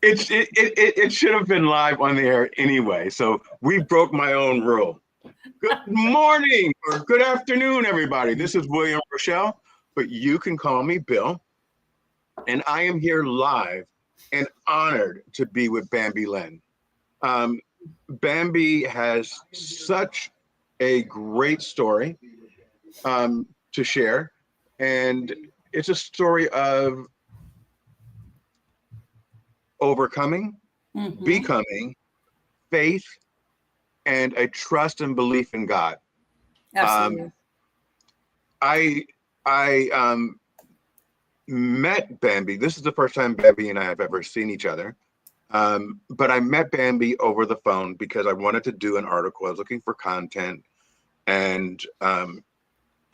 It should have been live on the air anyway. So we broke my own rule. Good morning or good afternoon, everybody. This is William Rochelle, but you can call me Bill. And I am here live and honored to be with Bambi Lynn. Bambi has such a great story to share. And it's a story of overcoming, becoming, faith, and a trust and belief in God. Absolutely. I met Bambi. This is the first time Bambi and I have ever seen each other. But I met Bambi over the phone because I wanted to do an article. I was looking for content. And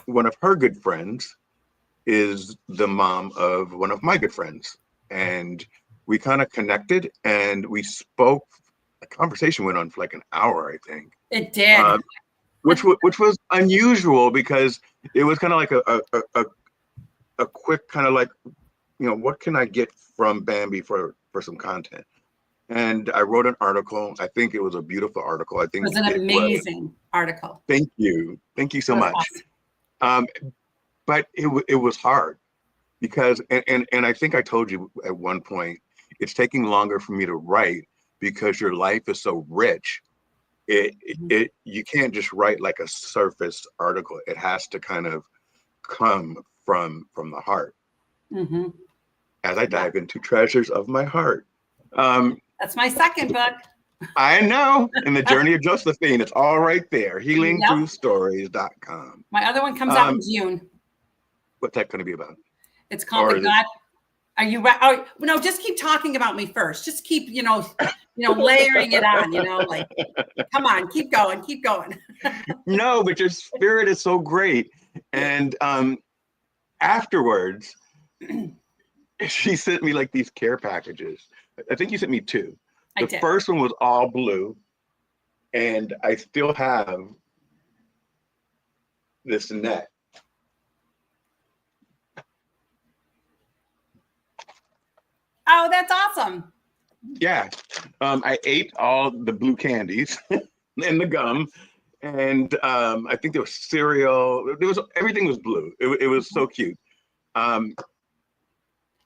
one of her good friends is the mom of one of my good friends. And we kind of connected and we spoke. The conversation went on for like an hour, I think. It did. Which was unusual because it was kind of like a quick kind of like, what can I get from Bambi for some content? And I wrote an article. I think it was a beautiful article. I think it was an amazing article. Thank you. Thank you so much. Awesome. But it was hard because, and I think I told you at one point, it's taking longer for me to write because your life is so rich. You can't just write like a surface article. It has to kind of come from the heart. As I dive into treasures of my heart. That's my second book. I know. In the Journey of Josephine, it's all right there. HealingThroughStories.com. My other one comes out in June. What's that going to be about? It's called The God. Are you right? Oh, no, just keep talking about me first. Just keep, layering it on, like, come on, keep going. No, but your spirit is so great. And afterwards, she sent me like these care packages. I think you sent me two. The first one was all blue. And I still have this net. Oh, that's awesome. Yeah. I ate all the blue candies and the gum. And I think there was cereal. Everything was blue. It was so cute. And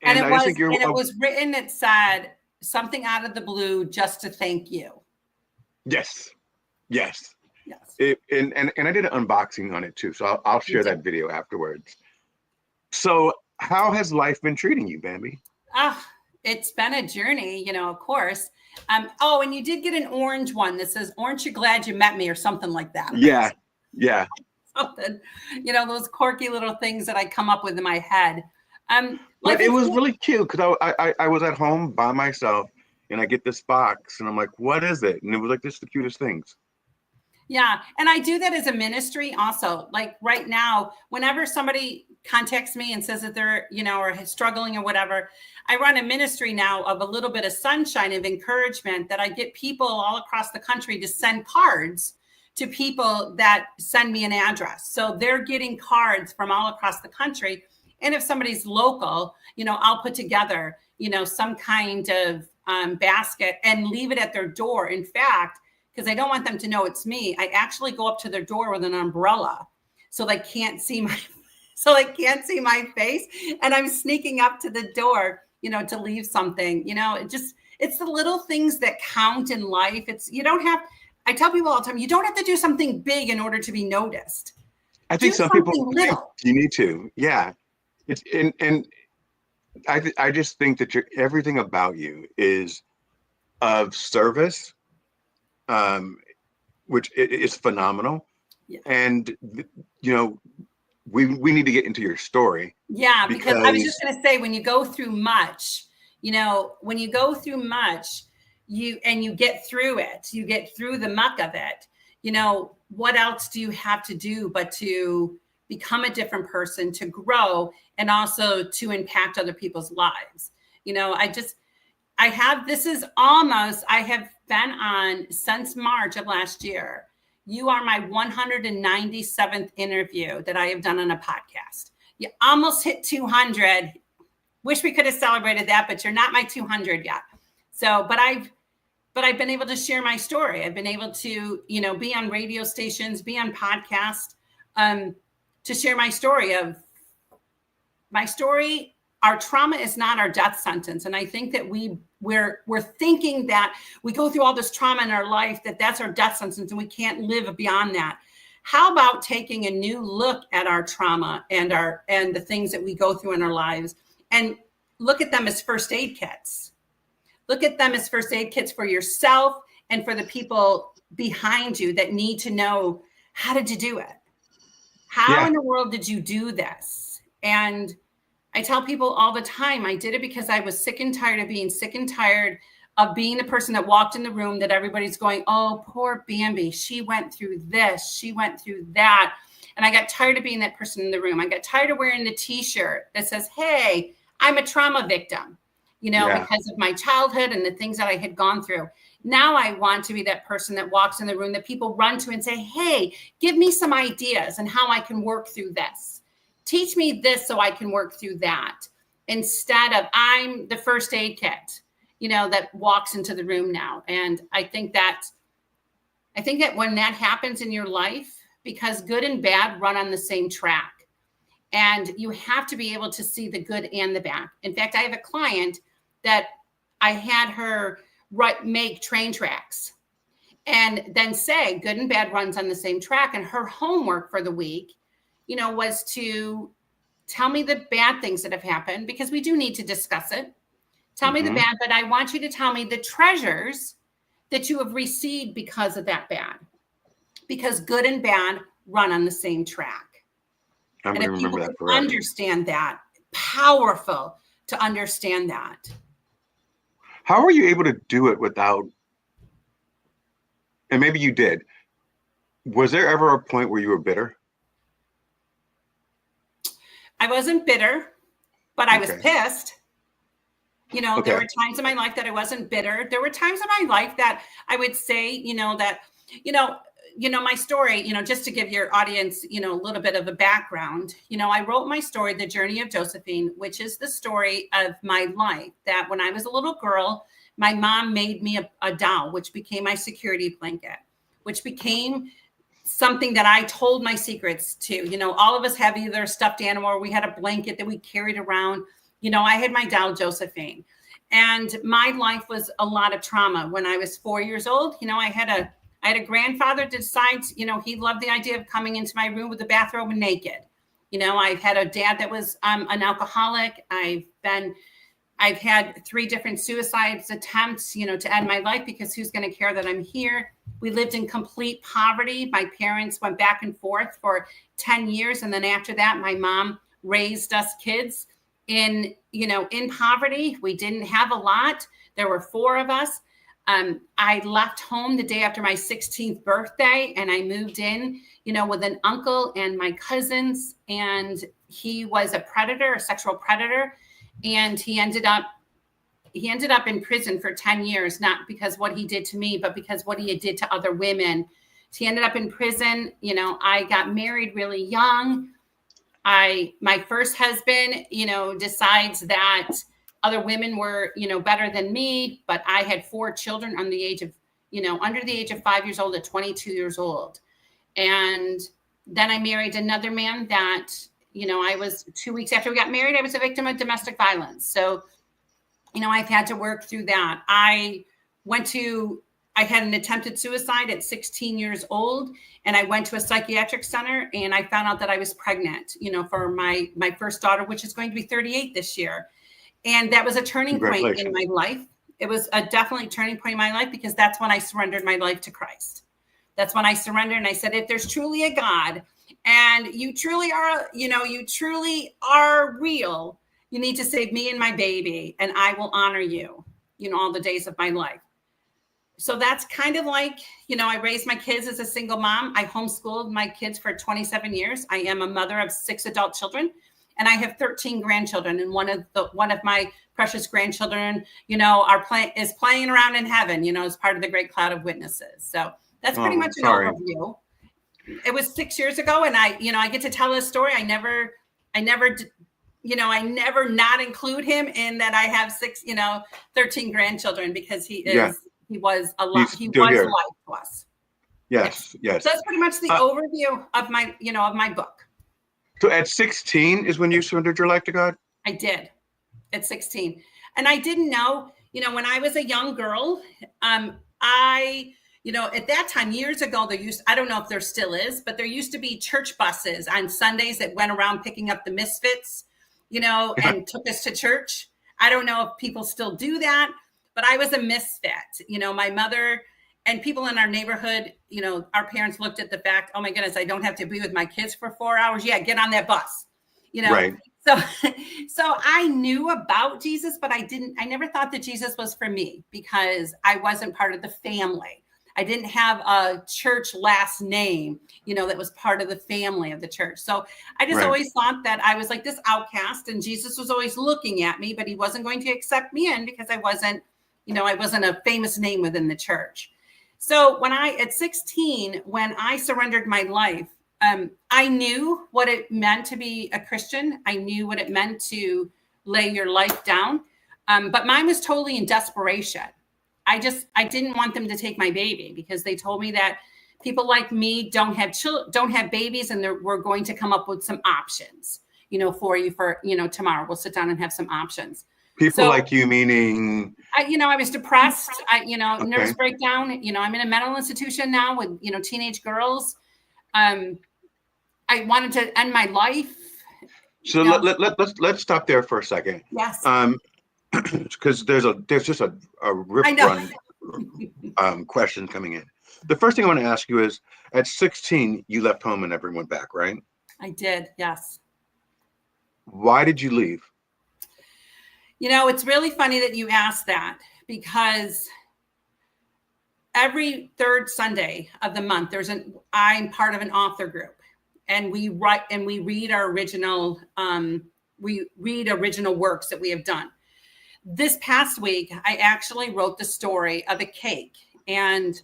it was written, it said something out of the blue just to thank you. Yes. And I did an unboxing on it too. So I'll share that video afterwards. So how has life been treating you, Bambi? It's been a journey, of course. And you did get an orange one that says, "Aren't you glad you met me?" or something like that. Yeah. Something, those quirky little things that I come up with in my head. But it was really cute because I was at home by myself and I get this box and I'm like, what is it? And it was like, this is the cutest things. Yeah. And I do that as a ministry also. Like right now, whenever somebody contacts me and says that they're, or struggling or whatever, I run a ministry now of a little bit of sunshine, of encouragement, that I get people all across the country to send cards to people that send me an address. So they're getting cards from all across the country. And if somebody's local, I'll put together, some kind of basket and leave it at their door. In fact, because I don't want them to know it's me, I actually go up to their door with an umbrella so they can't see my face. And I'm sneaking up to the door, to leave something. It's the little things that count in life. I tell people all the time, you don't have to do something big in order to be noticed. I think some people think you need to. Yeah. I just think that everything about you is of service, which is phenomenal. Yeah. And we need to get into your story. Yeah, because I was just going to say, when you go through much, you get through it, you get through the muck of it, what else do you have to do but to become a different person, to grow, and also to impact other people's lives? I have been on since March of last year. You are my 197th interview that I have done on a podcast. You almost hit 200 wish we could have celebrated that, but you're not my 200 yet. So, but I've been able to share my story. I've been able to, be on radio stations, be on podcasts, to share my story. Our trauma is not our death sentence. And I think that we're thinking that we go through all this trauma in our life, that's our death sentence and we can't live beyond that. How about taking a new look at our trauma and the things that we go through in our lives and look at them as first aid kits? Look at them as first aid kits for yourself and for the people behind you that need to know, how did you do it? How in the world did you do this? And I tell people all the time, I did it because I was sick and tired of being sick and tired of being the person that walked in the room that everybody's going, oh, poor Bambi, she went through this, she went through that. And I got tired of being that person in the room. I got tired of wearing the t-shirt that says, hey, I'm a trauma victim, because of my childhood and the things that I had gone through. Now I want to be that person that walks in the room that people run to and say, hey, give me some ideas and how I can work through this. Teach me this so I can work through that. Instead of I'm the first aid kit, that walks into the room now. And I think that when that happens in your life, because good and bad run on the same track, and you have to be able to see the good and the bad. In fact, I have a client that I had her make train tracks and then say good and bad runs on the same track. And her homework for the week, was to tell me the bad things that have happened, because we do need to discuss it. Tell me the bad, but I want you to tell me the treasures that you have received because of that bad, because good and bad run on the same track. I'm going to remember that forever. Understand that. Powerful to understand that. How were you able to do it without, and maybe you did, was there ever a point where you were bitter? I wasn't bitter, but I was pissed. There were times in my life that I wasn't bitter. There were times in my life that I would say, my story, just to give your audience, a little bit of a background, I wrote my story, The Journey of Josephine, which is the story of my life, that when I was a little girl, my mom made me a doll, which became my security blanket, which became something that I told my secrets to. All of us have either a stuffed animal or we had a blanket that we carried around. I had my doll, Josephine, and my life was a lot of trauma. When I was 4 years old, I had a grandfather decide, he loved the idea of coming into my room with a bathrobe and naked. I've had a dad that was an alcoholic. I've had 3 different suicide attempts, to end my life, because who's going to care that I'm here? We lived in complete poverty. My parents went back and forth for 10 years. And then after that, my mom raised us kids in poverty. We didn't have a lot. There were 4 of us. I left home the day after my 16th birthday, and I moved in, with an uncle and my cousins, and he was a sexual predator, and he ended up in prison for 10 years, not because what he did to me, but because what he did to other women. So he ended up in prison. I got married really young. My first husband, decides that other women were, better than me, but I had 4 children under the age of 5 years old to 22 years old. And then I married another man that, I was 2 weeks after we got married, I was a victim of domestic violence. So, I've had to work through that. I had an attempted suicide at 16 years old, and I went to a psychiatric center, and I found out that I was pregnant, for my first daughter, which is going to be 38 this year. And that was a turning point in my life. It was a definitely turning point in my life, because that's when I surrendered my life to Christ. That's when I surrendered. And I said, if there's truly a God and you truly are, you truly are real, you need to save me and my baby, and I will honor you, all the days of my life. So that's kind of like, I raised my kids as a single mom. I homeschooled my kids for 27 years. I am a mother of 6 adult children, and I have 13 grandchildren. And one of my precious grandchildren, is playing around in heaven, as part of the great cloud of witnesses. So that's pretty much an overview. It was 6 years ago, and I get to tell this story. I never I never not include him in that I have 13 grandchildren, because he was a lot. He's He still was here. life to us. Yes. So that's pretty much the overview of my book. So at 16 is when you surrendered your life to God? I did, at 16. And I didn't know, when I was a young girl, at that time, years ago, I don't know if there still is, but there used to be church buses on Sundays that went around picking up the misfits, and took us to church. I don't know if people still do that, but I was a misfit. My mother and people in our neighborhood, our parents looked at the fact, oh my goodness, I don't have to be with my kids for 4 hours. Yeah, get on that bus, Right. So I knew about Jesus, but I never thought that Jesus was for me, because I wasn't part of the family. I didn't have a church last name, that was part of the family of the church. So I just always thought that I was like this outcast, and Jesus was always looking at me, but he wasn't going to accept me in, because I wasn't a famous name within the church. So at 16, when I surrendered my life, I knew what it meant to be a Christian. I knew what it meant to lay your life down. But mine was totally in desperation. I didn't want them to take my baby, because they told me that people like me don't have babies, and we're going to come up with some options, for you tomorrow. We'll sit down and have some options. People like you, meaning? I was depressed. Nervous breakdown. I'm in a mental institution now with, teenage girls. I wanted to end my life. So let's stop there for a second. Yes. Because there's just a rip run question coming in. The first thing I want to ask you is, at 16, you left home and never went back, right? I did, yes. Why did you leave? It's really funny that you asked that, because every third Sunday of the month, I'm part of an author group, and we write and we read our original works that we have done. This past week, I actually wrote the story of a cake, and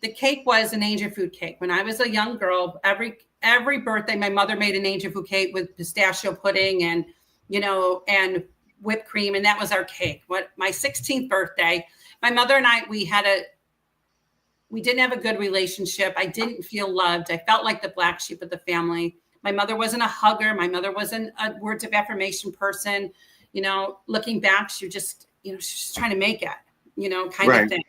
the cake was an angel food cake. When I was a young girl, every birthday, my mother made an angel food cake with pistachio pudding and whipped cream, and that was our cake. My 16th birthday, my mother and I, we didn't have a good relationship. I didn't feel loved. I felt like the black sheep of the family. My mother wasn't a hugger. My mother wasn't a words of affirmation person. Looking back, she just, she's just trying to make it, kind of thing.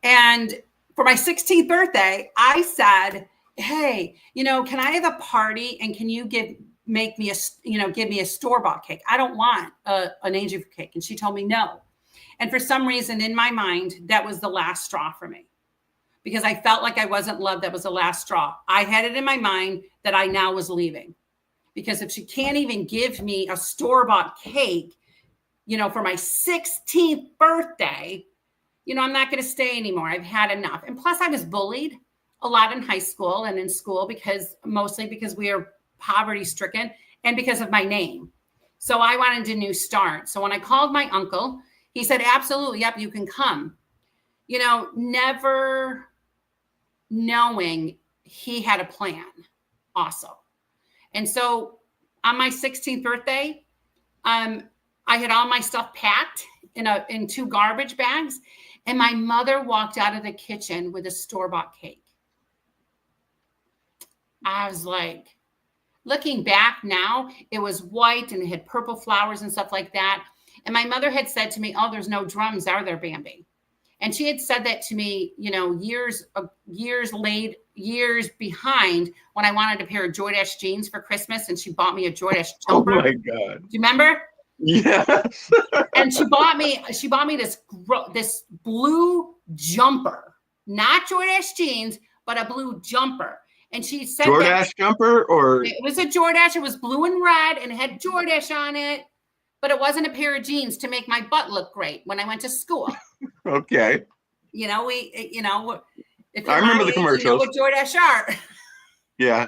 And for my 16th birthday, I said, hey, can I have a party, and can you give me a store-bought cake? I don't want an angel food cake. And she told me no. And for some reason in my mind, that was the last straw for me, because I felt like I wasn't loved. That was the last straw. I had it in my mind that I now was leaving, because if she can't even give me a store-bought cake, for my 16th birthday, I'm not going to stay anymore. I've had enough. And plus I was bullied a lot in high school and in school, mostly because we are poverty stricken and because of my name. So I wanted a new start. So when I called my uncle, he said, absolutely. Yep. You can come, never knowing he had a plan also. And so on my 16th birthday, I had all my stuff packed in 2 garbage bags. And my mother walked out of the kitchen with a store-bought cake. I was like, looking back now, it was white and it had purple flowers and stuff like that. And my mother had said to me, oh, there's no drums, are there, Bambi? And she had said that to me, years behind, when I wanted a pair of Jordache jeans for Christmas, and she bought me a Jordache jumper. Oh my God. Do you remember? Yes. And she bought me this blue jumper, not Jordache jeans, but a blue jumper. And she said Jordache jumper, or it was a Jordache. It was blue and red and it had Jordache on it, but it wasn't a pair of jeans to make my butt look great when I went to school. Okay. If I remember the commercials. You know what Jordache are. Yeah.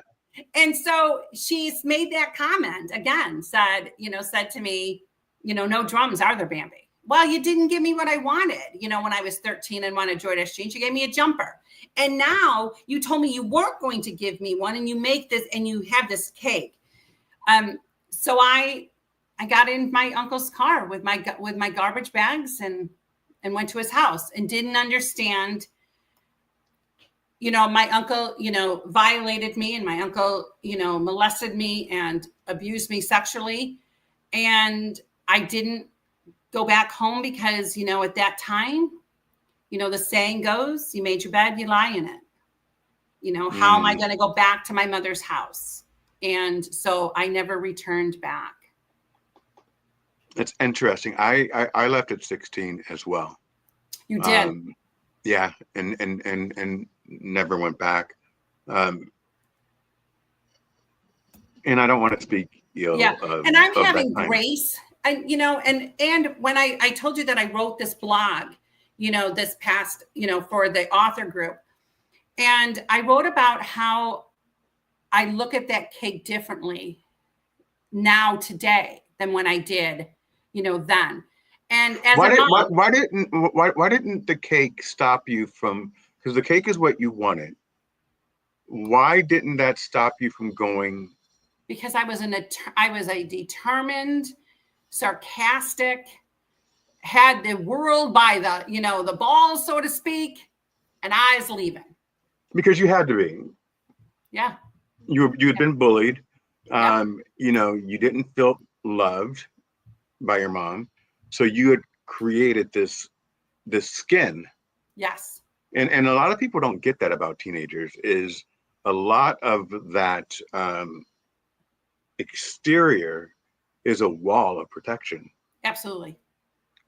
And so she's made that comment again, said to me, no drums, are there, Bambi? Well, you didn't give me what I wanted, when I was 13 and wanted Jordache jeans. You gave me a jumper. And now you told me you weren't going to give me one, and you make this and you have this cake. so I got in my uncle's car with my garbage bags and went to his house and didn't understand. My uncle, violated me, and my uncle, molested me and abused me sexually. And I didn't go back home because, at that time, the saying goes, you made your bed, you lie in it. How am I going to go back to my mother's house? And so I never returned back. It's interesting. I left at 16 as well. You did? Yeah. And never went back. And I don't want to speak ill of, and I'm of having that time. grace. And, and when I told you that I wrote this blog, this past, for the author group, and I wrote about how I look at that cake differently now today than when I did, then. And as why didn't the cake stop you from, because the cake is what you wanted. Why didn't that stop you from going? Because I was a determined, sarcastic, had the world by the, the balls, so to speak, and I was leaving. Because you had to be. Yeah. You had been bullied. Yep. You didn't feel loved by your mom. So you had created this skin. Yes. And a lot of people don't get that about teenagers, is a lot of that exterior is a wall of protection. Absolutely.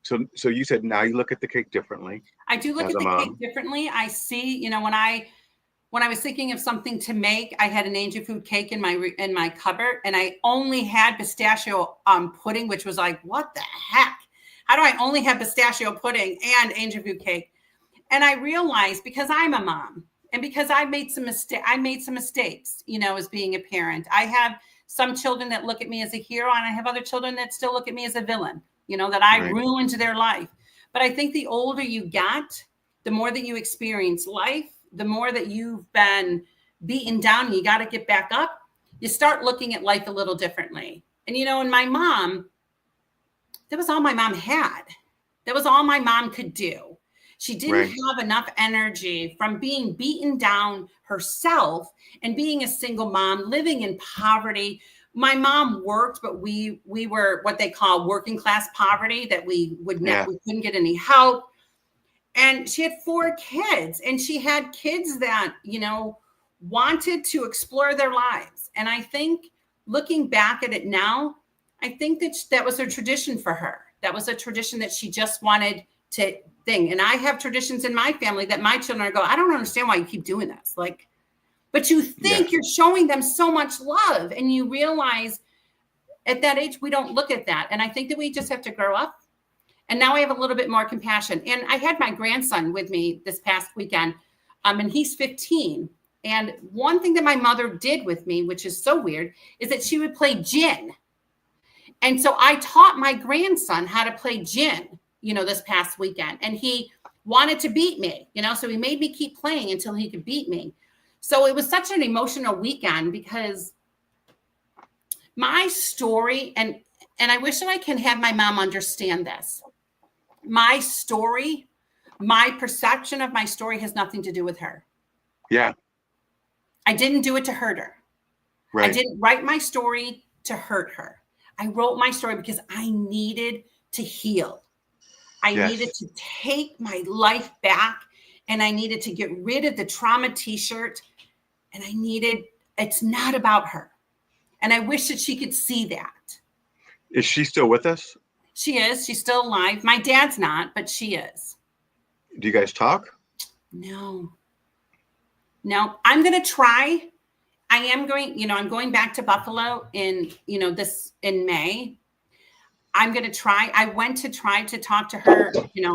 So you said now you look at the cake differently. I do look at the cake differently. I see, when I was thinking of something to make, I had an angel food cake in my cupboard, and I only had pistachio pudding, which was like, what the heck? How do I only have pistachio pudding and angel food cake? And I realized, because I'm a mom and because I made some mistakes, as being a parent. I have some children that look at me as a hero, and I have other children that still look at me as a villain, that I ruined their life. But I think the older you get, the more that you experience life, the more that you've been beaten down and you got to get back up, you start looking at life a little differently. And, and my mom, that was all my mom had. That was all my mom could do. She didn't have enough energy from being beaten down herself and being a single mom, living in poverty. My mom worked, but we were what they call working class poverty, that we couldn't get any help. And she had 4 kids, and she had kids that, wanted to explore their lives. And I think, looking back at it now, I think that was a tradition for her. That was a tradition that she just wanted to thing. And I have traditions in my family that my children go, I don't understand why you keep doing this. But you think you're showing them so much love, and you realize at that age, we don't look at that. And I think that we just have to grow up. And now I have a little bit more compassion. And I had my grandson with me this past weekend, and he's 15. And one thing that my mother did with me, which is so weird, is that she would play gin. And so I taught my grandson how to play gin, this past weekend. And he wanted to beat me, so he made me keep playing until he could beat me. So it was such an emotional weekend, because my story, and I wish that I can have my mom understand this. My story, my perception of my story has nothing to do with her. Yeah. I didn't do it to hurt her. Right. I didn't write my story to hurt her. I wrote my story because I needed to heal. I needed to take my life back, and I needed to get rid of the trauma t-shirt, and it's not about her. And I wish that she could see that. Is she still with us? She is. She's still alive. My dad's not, but she is. Do you guys talk? No. I'm going to try. I am going, I'm going back to Buffalo in May. I'm going to try. I went to try to talk to her,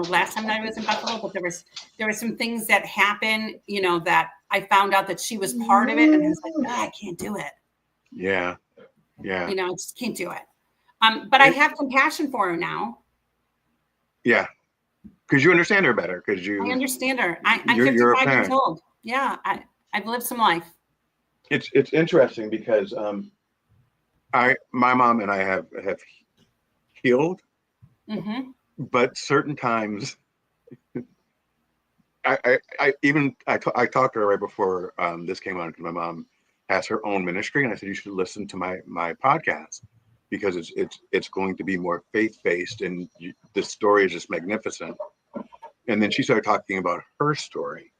last time that I was in Buffalo, but there were some things that happened, that I found out that she was part of it. And I was like, I can't do it. Yeah. I just can't do it. But I have compassion for her now. Yeah. Because you understand her better. I understand her. I'm 55 years old. Yeah. I've lived some life. It's interesting because My mom and I have healed, Mm-hmm. but certain times I talked to her right before this came on because my mom has her own ministry, and I said you should listen to my podcast because it's going to be more faith based, and the story is just magnificent. And then she started talking about her story,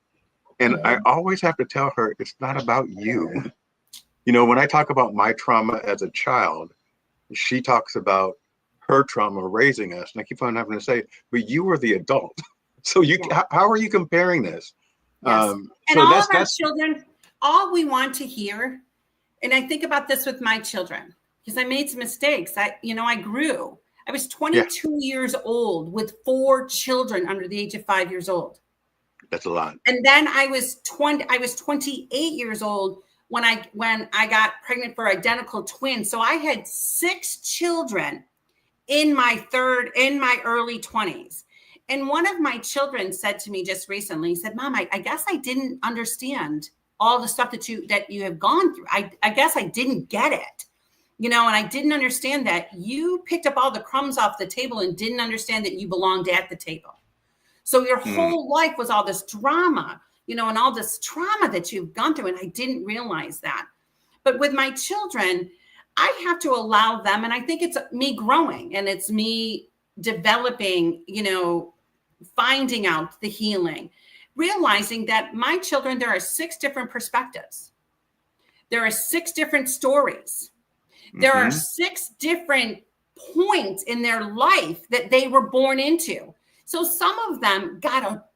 and I Mm-hmm. always have to tell her it's not about you. You know, when I talk about my trauma as a child, she talks about her trauma raising us, and I keep on having to say, but you were the adult. So Yeah. how are you comparing this? Yes. And So all of our that's children, all we want to hear, and I think about this with my children, because I made some mistakes. I grew. I was yeah, 22 years old with 4 children under the age of 5 years old. that's a lot. And then I was 28 years old when I got pregnant for identical twins. So I had 6 children in my early 20s. And one of my children said to me just recently, he said, Mom, I guess I didn't understand all the stuff that you have gone through. I guess I didn't get it, and I didn't understand that you picked up all the crumbs off the table and didn't understand that you belonged at the table. So your whole life was all this drama, and all this trauma that you've gone through. And I didn't realize that. But with my children, I have to allow them. And I think it's me growing and it's me developing, finding out the healing, realizing that my children, there are 6 different perspectives. There are 6 different stories. There are 6 different points in their life that they were born into. So some of them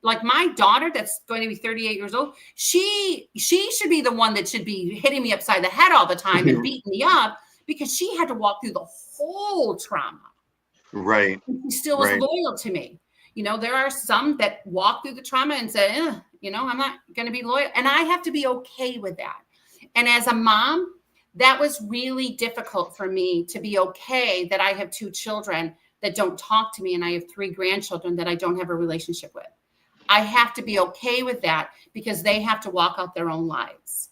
like my daughter that's going to be 38 years old, she should be the one that should be hitting me upside the head all the time and beating me up because she had to walk through the whole trauma. Right. She still was loyal to me. There are some that walk through the trauma and say, I'm not going to be loyal. And I have to be okay with that. And as a mom, that was really difficult for me to be okay that I have 2 children that don't talk to me and I have 3 grandchildren that I don't have a relationship with. I have to be okay with that because they have to walk out their own lives.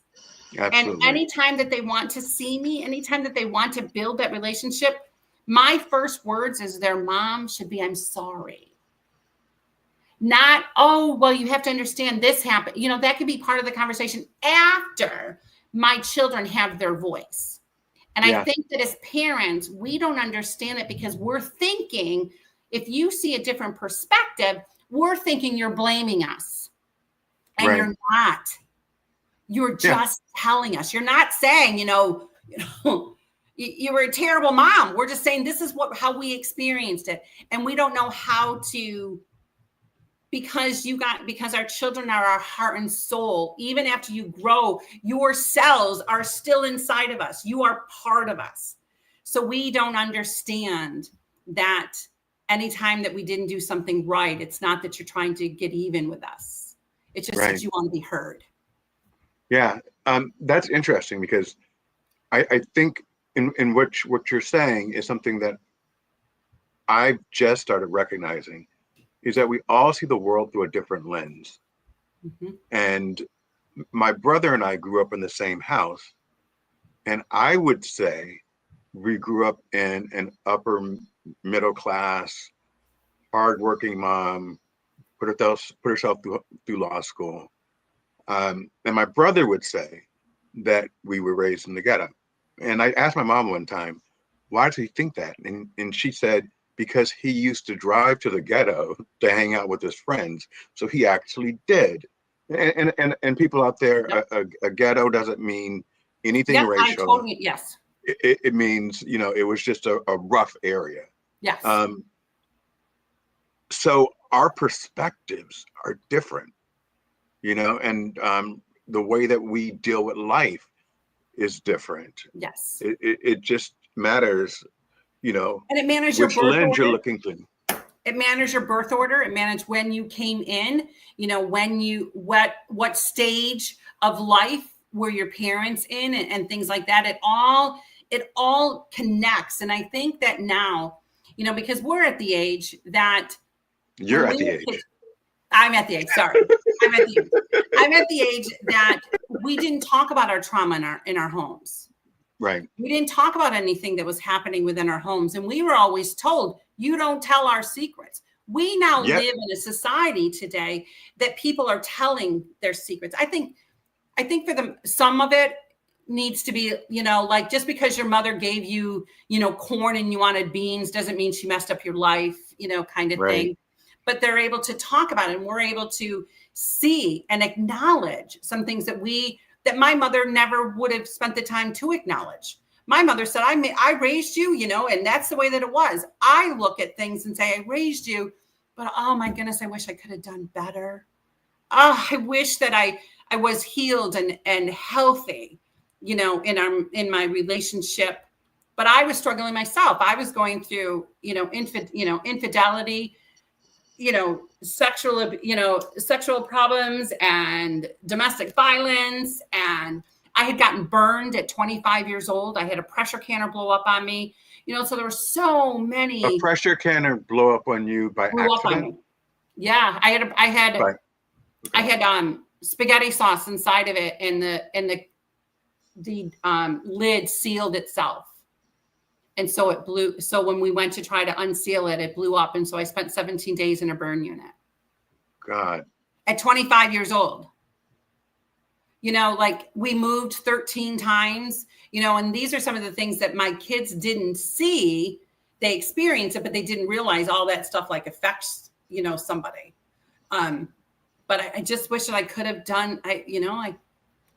Absolutely. And anytime that they want to see me, anytime that they want to build that relationship, my first words as their mom should be, I'm sorry. Not, oh, well, you have to understand this happened. That could be part of the conversation after my children have their voice. And I think that as parents, we don't understand it because we're thinking, if you see a different perspective, we're thinking you're blaming us. And you're not. You're just telling us. You're not saying, you were a terrible mom. We're just saying this is how we experienced it. And we don't know how to, because our children are our heart and soul. Even after you grow, your cells are still inside of us. You are part of us. So we don't understand that anytime that we didn't do something right, it's not that you're trying to get even with us. It's just that you want to be heard. Yeah. That's interesting because I think in what you're saying is something that I've just started recognizing is that we all see the world through a different lens. And my brother and I grew up in the same house. And I would say we grew up in an upper middle class, hardworking mom, put herself through law school. And my brother would say that we were raised in the ghetto. And I asked my mom one time, why does he think that? And she said, because he used to drive to the ghetto to hang out with his friends. So he actually did. And people out there, a ghetto doesn't mean anything racial. It means, it was just a rough area. Yes. So our perspectives are different, and the way that we deal with life is different. Yes. It just matters, and it matters which lens you're looking through. It matters your birth order. It matters when you came in, what stage of life were your parents in and things like that. It all connects. And I think that now, because we're at the age that you're at the age. I'm at the age. Sorry. I'm at the age that we didn't talk about our trauma in our homes. Right. We didn't talk about anything that was happening within our homes. And we were always told, you don't tell our secrets. We now Yep. live in a society today that people are telling their secrets. I think for them, some of it needs to be, like just because your mother gave you, corn and you wanted beans doesn't mean she messed up your life, kind of Right. thing. But they're able to talk about it, and we're able to see and acknowledge some things that my mother never would have spent the time to acknowledge. My mother said, I raised you, and that's the way that it was. I look at things and say, I raised you, but oh my goodness, I wish I could have done better. Oh, I wish that I was healed and healthy, in my relationship. But I was struggling myself. I was going through, infidelity, sexual problems and domestic violence. And I had gotten burned at 25 years old. I had a pressure canner blow up on me, so there were so many. A pressure canner blow up on you by accident? Yeah. I had Okay. Spaghetti sauce inside of it, and the lid sealed itself. And so it blew. So when we went to try to unseal it, it blew up. And so I spent 17 days in a burn unit. God. At 25 years old. Like we moved 13 times, and these are some of the things that my kids didn't see. They experienced it, but they didn't realize all that stuff like affects, somebody. But I just wish that I could have done, I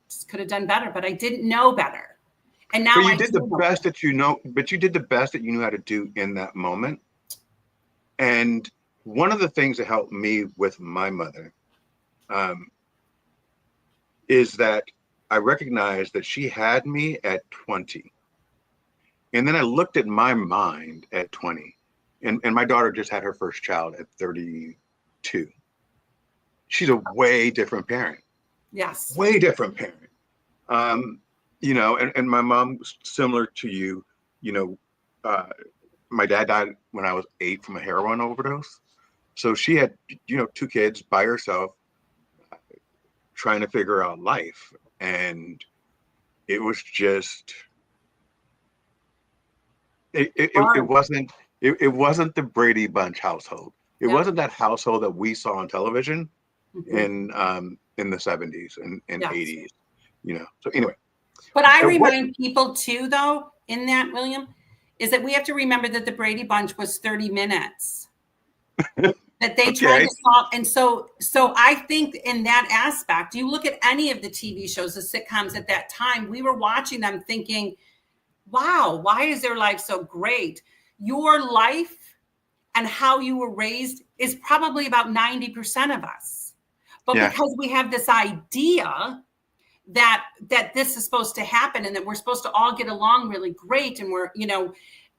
just could have done better, but I didn't know better. And now But you did the best that you did the best that you knew how to do in that moment. And one of the things that helped me with my mother is that I recognized that she had me at 20. And then I looked at my mind at 20. And my daughter just had her first child at 32. She's a way different parent. Yes. Way different parent. And my mom was similar to you. My dad died when I was 8 from a heroin overdose. So she had, 2 kids by herself, trying to figure out life. And it was just, it wasn't the Brady Bunch household. It wasn't that household that we saw on television in the 70s and 80s, So anyway. But I remind people too, though, in that, William, is that we have to remember that the Brady Bunch was 30 minutes. That they tried to solve. And so I think in that aspect, you look at any of the TV shows, the sitcoms at that time, we were watching them thinking, wow, why is their life so great? Your life and how you were raised is probably about 90% of us. But because we have this idea that this is supposed to happen and that we're supposed to all get along really great. And we're,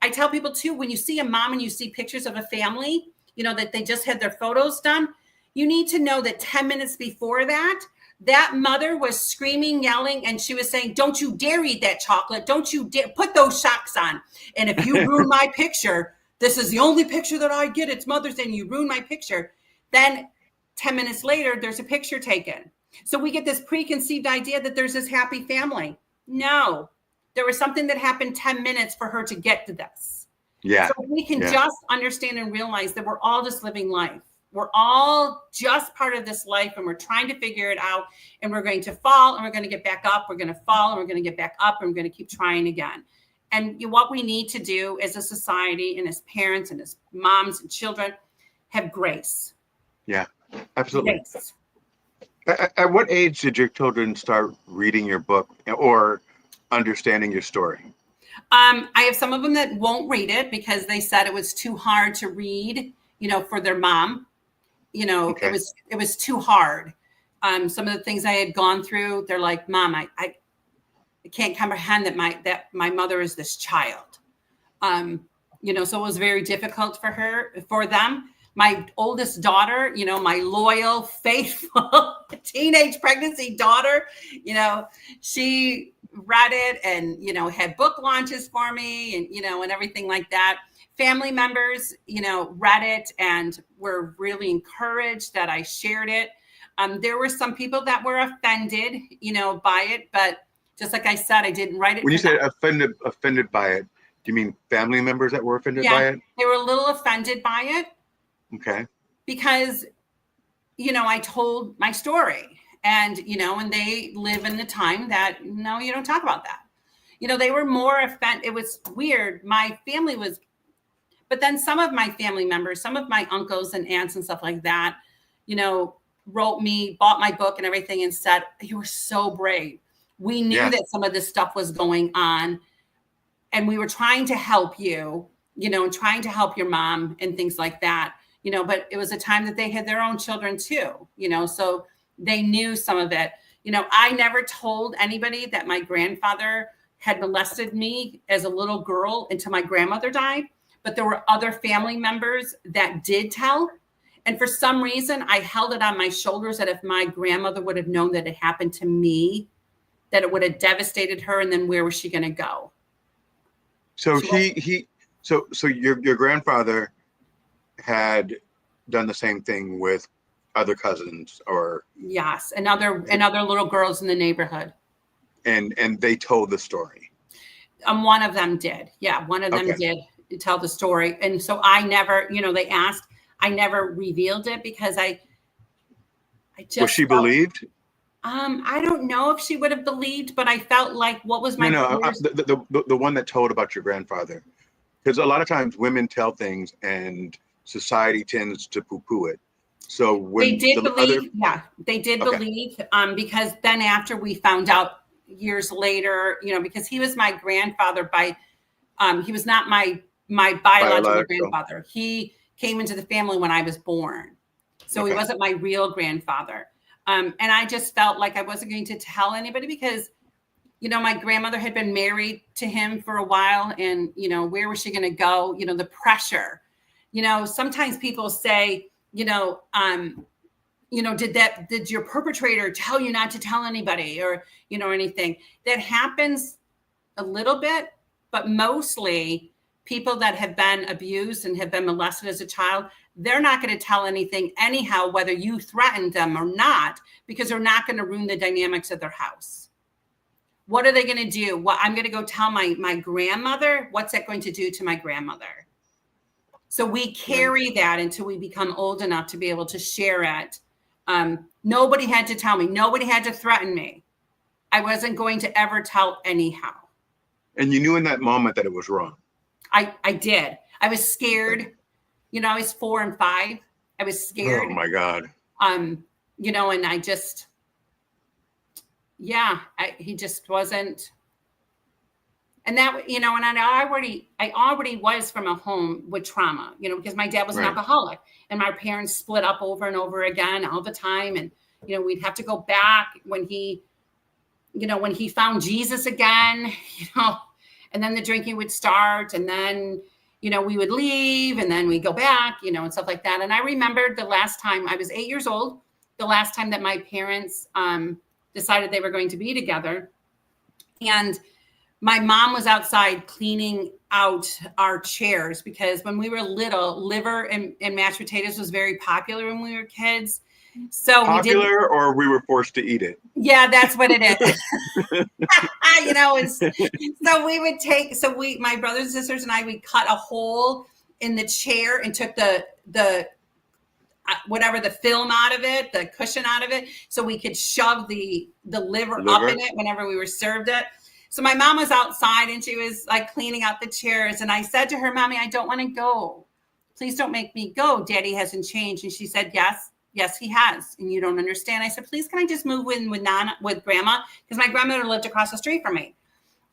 I tell people too, when you see a mom and you see pictures of a family, that they just had their photos done, you need to know that 10 minutes before that mother was screaming, yelling, and she was saying, don't you dare eat that chocolate. Don't you dare put those socks on. And if you ruin my picture, this is the only picture that I get. It's Mother's Day and you ruin my picture. Then 10 minutes later, there's a picture taken. So we get this preconceived idea that there's this happy family. No, there was something that happened 10 minutes for her to get to this. Yeah. So we can just understand and realize that we're all just living life. We're all just part of this life, and we're trying to figure it out, and we're going to fall and we're going to get back up. We're going to fall and we're going to get back up, and we're going to keep trying again. And what we need to do as a society and as parents and as moms and children, have grace. Yeah, absolutely. Grace. At what age did your children start reading your book or understanding your story? I have some of them that won't read it because they said it was too hard to read, for their mom. It was too hard. Some of the things I had gone through, they're like, Mom, I can't comprehend that my mother is this child. So it was very difficult for them. My oldest daughter, my loyal, faithful teenage pregnancy daughter, she read it and, had book launches for me and, and everything like that. Family members, read it and were really encouraged that I shared it. There were some people that were offended, by it, but Just like I said, I didn't write it. When you for say them. offended by it, do you mean family members that were offended by Yeah, it? they were a little offended by it Okay. because, I told my story, and, and they live in the time that, no, you don't talk about that. They were more offended. It was weird. My family was, but then some of my family members, some of my uncles and aunts and stuff like that, wrote me, bought my book and everything, and said, "You were so brave. We knew Yes. that some of this stuff was going on, and we were trying to help you, and trying to help your mom and things like that, but it was a time that they had their own children too, so they knew some of it. I never told anybody that my grandfather had molested me as a little girl until my grandmother died, but there were other family members that did tell. And for some reason, I held it on my shoulders that if my grandmother would have known that it happened to me, that it would have devastated her. And then where was she going to go? So so your grandfather had done the same thing with other cousins, or yes, and other little girls in the neighborhood. And they told the story. One of them did. Yeah, one of them did tell the story. And so I never, they asked, I never revealed it because I just was she believed? I don't know if she would have believed, but I felt like, what was my the one that told about your grandfather, because a lot of times women tell things and society tends to poo-poo it. So when they did believe, they did believe, because then after we found out years later, because he was my grandfather by, he was not my biological grandfather. He came into the family when I was born. So he wasn't my real grandfather. And I just felt like I wasn't going to tell anybody because, my grandmother had been married to him for a while, and, where was she going to go? The pressure, sometimes people say, did your perpetrator tell you not to tell anybody, or, anything that happens a little bit, but mostly people that have been abused and have been molested as a child, they're not going to tell anything anyhow, whether you threatened them or not, because they're not going to ruin the dynamics of their house. What are they going to do? Well, I'm going to go tell my grandmother. What's that going to do to my grandmother? So we carry that until we become old enough to be able to share it. Nobody had to tell me. Nobody had to threaten me. I wasn't going to ever tell anyhow. And you knew in that moment that it was wrong. I did. I was scared. I was 4 and 5. I was scared. Oh my God. And I just, he just wasn't. And that, and I already was from a home with trauma, because my dad was an alcoholic, and my parents split up over and over again all the time. And, we'd have to go back when he found Jesus again, and then the drinking would start, and then, we would leave, and then we go back, and stuff like that. And I remembered the last time I was 8 years old, the last time that my parents decided they were going to be together. And my mom was outside cleaning out our chairs, because when we were little, liver and mashed potatoes was very popular when we were kids. So popular, or we were forced to eat it. Yeah, that's what it is. So we would my brothers and sisters and I, we cut a hole in the chair and took the whatever, the film out of it, the cushion out of it, so we could shove the liver up in it whenever we were served it. So my mom was outside and she was like cleaning out the chairs. And I said to her, "Mommy, I don't want to go. Please don't make me go. Daddy hasn't changed." And she said, Yes, he has. And you don't understand. I said, "Please, can I just move in with Grandma?" Because my grandmother lived across the street from me.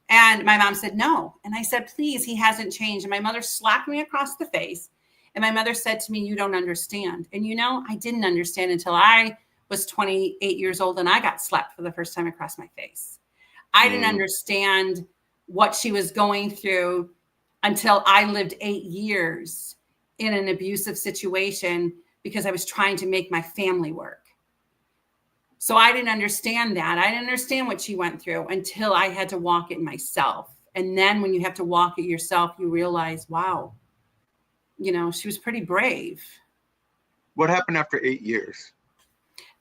And my mom said, "No." And I said, "Please, he hasn't changed." And my mother slapped me across the face. And my mother said to me, "You don't understand." And I didn't understand until I was 28 years old and I got slapped for the first time across my face. I didn't understand what she was going through until I lived 8 years in an abusive situation, because I was trying to make my family work. So I didn't understand that. I didn't understand what she went through until I had to walk it myself. And then when you have to walk it yourself, you realize, wow, she was pretty brave. What happened after 8 years?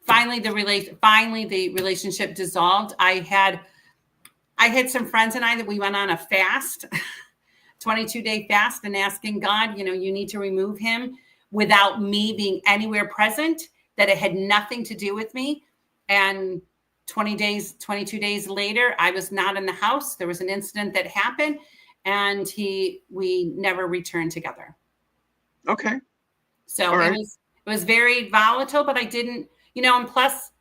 Finally, the relationship dissolved. I had I had some friends and I that we went on a fast, 22-day fast, and asking God, you know, you need to remove him without me being anywhere present, that it had nothing to do with me. And 22 days later, I was not in the house. There was an incident that happened, and we never returned together. Okay. So All right. it was very volatile, but I didn't, you know, and plus,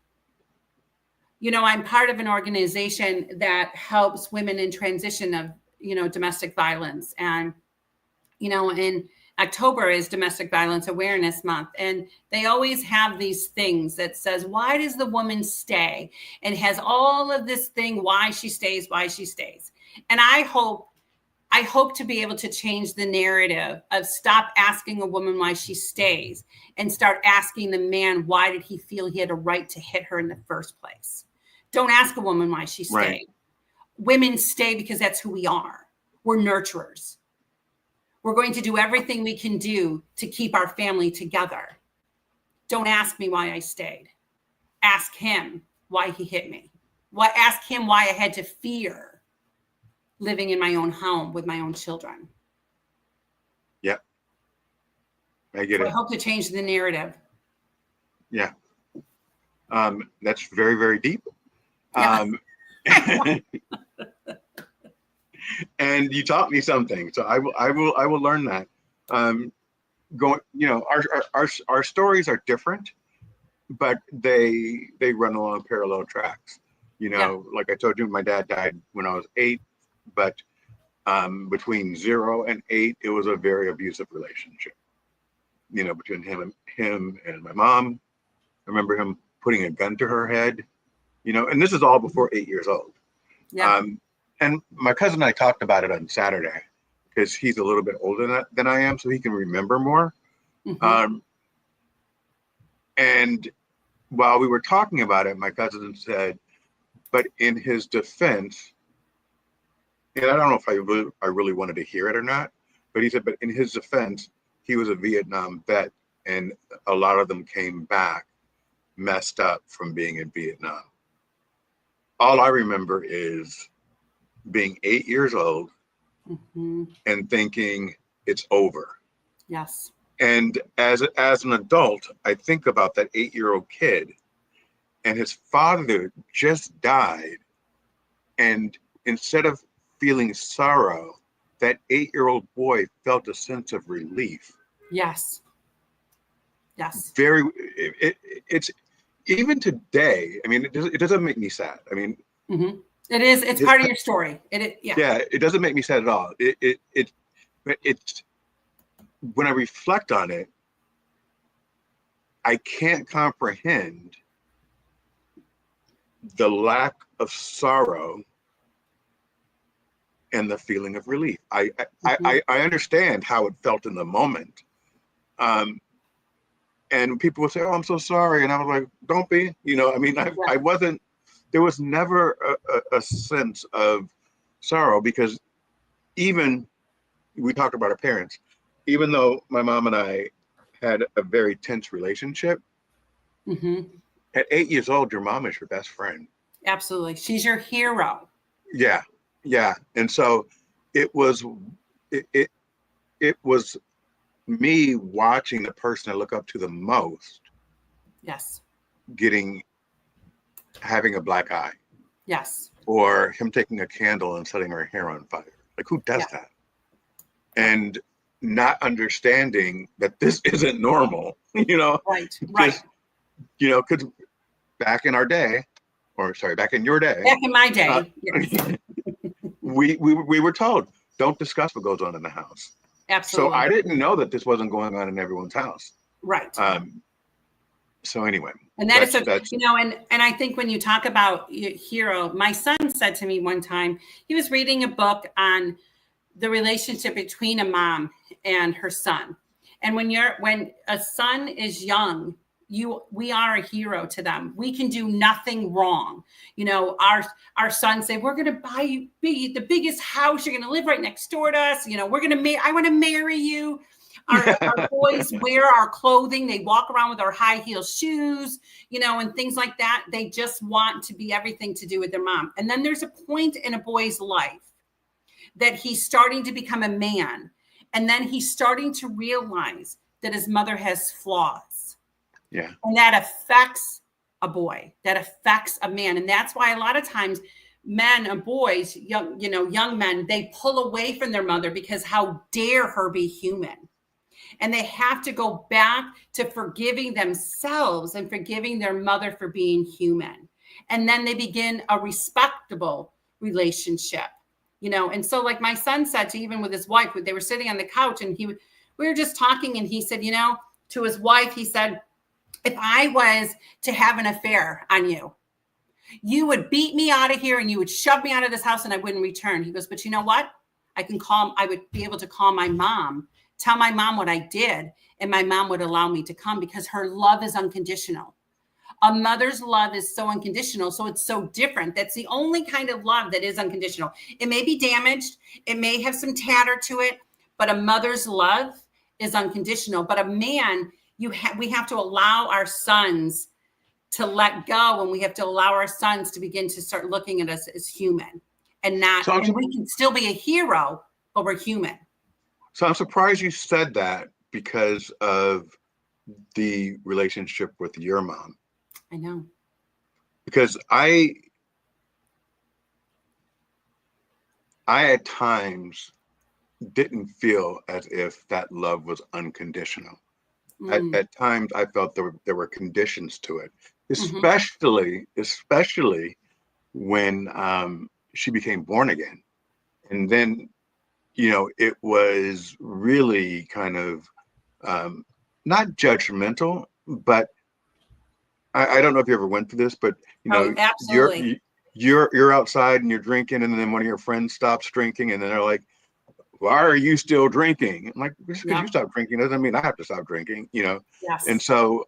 you know, I'm part of an organization that helps women in transition of, you know, domestic violence. And, you know, in October is Domestic Violence Awareness Month. And they always have these things that says, why does the woman stay? And has all of this thing, why she stays. And I hope to be able to change the narrative of stop asking a woman why she stays and start asking the man, why did he feel he had a right to hit her in the first place? Don't ask a woman why she stayed. Right. Women stay because that's who we are. We're nurturers. We're going to do everything we can do to keep our family together. Don't ask me why I stayed. Ask him why he hit me. Ask him why I had to fear living in my own home with my own children. Yep. I get So it. I hope to change the narrative. Yeah. That's very, very deep. Yeah. And you taught me something, so I will learn that. Going, you know, our stories are different, but they run along parallel tracks. You know, like I told you, my dad died when I was 8, but between 0 and 8, it was a very abusive relationship. You know, between him and my mom. I remember him putting a gun to her head. You know, and this is all before 8 years old. Yeah. And my cousin and I talked about it on Saturday because he's a little bit older than I am, so he can remember more. Mm-hmm. And while we were talking about it, my cousin said, but in his defense, and I don't know if I really wanted to hear it or not, but he said, but in his defense, he was a Vietnam vet, and a lot of them came back messed up from being in Vietnam. All I remember is being 8 years old and thinking it's over. Yes. And as an adult, I think about that 8-year-old kid, and his father just died. And instead of feeling sorrow, that 8-year-old boy felt a sense of relief. Yes. Yes. It's even today. I mean, it doesn't make me sad. I mean, it is. It's part of your story. Yeah, it doesn't make me sad at all. It's when I reflect on it, I can't comprehend the lack of sorrow and the feeling of relief. I understand how it felt in the moment. And people would say, "Oh, I'm so sorry," and I was like, "Don't be." You know, I mean, I wasn't. There was never a sense of sorrow, because even we talked about our parents. Even though my mom and I had a very tense relationship, at 8 years old, your mom is your best friend. Absolutely, she's your hero. Yeah, and so it was me watching the person I look up to the most. Yes. Having a black eye. Yes. Or him taking a candle and setting her hair on fire. Like, who does that? And not understanding that this isn't normal, you know? Right. You know, because back in your day. Back in my day. Yes. we were told, don't discuss what goes on in the house. Absolutely. So I didn't know that this wasn't going on in everyone's house. Right. So anyway. And that's you know, and I think when you talk about your hero, my son said to me one time, he was reading a book on the relationship between a mom and her son. And when a son is young, we are a hero to them. We can do nothing wrong. You know, our sons say, we're going to buy you the biggest house. You're going to live right next door to us. You know, I want to marry you. Our boys wear our clothing. They walk around with our high heel shoes, and things like that. They just want to be everything to do with their mom. And then there's a point in a boy's life that he's starting to become a man. And then he's starting to realize that his mother has flaws. Yeah. And that affects a boy, that affects a man. And that's why a lot of times men and boys, young men, they pull away from their mother because how dare her be human? And they have to go back to forgiving themselves and forgiving their mother for being human. And then they begin a respectable relationship, And so like my son said even with his wife, they were sitting on the couch and we were just talking and he said, to his wife, he said, if I was to have an affair on you, you would beat me out of here and you would shove me out of this house and I wouldn't return. He goes, but you know what? I would be able to call my mom, tell my mom what I did, and my mom would allow me to come because her love is unconditional. A mother's love is so unconditional. So it's so different. That's the only kind of love that is unconditional. It may be damaged. It may have some tatter to it, but a mother's love is unconditional. But a man, we have to allow our sons to let go, and we have to allow our sons to begin to start looking at us as human and not, and we can still be a hero, but we're human. So I'm surprised you said that because of the relationship with your mom. I know. Because I at times didn't feel as if that love was unconditional. At times I felt there were conditions to it, especially when she became born again. And then, it was really kind of not judgmental, but I don't know if you ever went through this, but absolutely. You're outside and you're drinking, and then one of your friends stops drinking, and then they're like, why are you still drinking? I'm like, just because you stop drinking doesn't mean I have to stop drinking, Yes. And so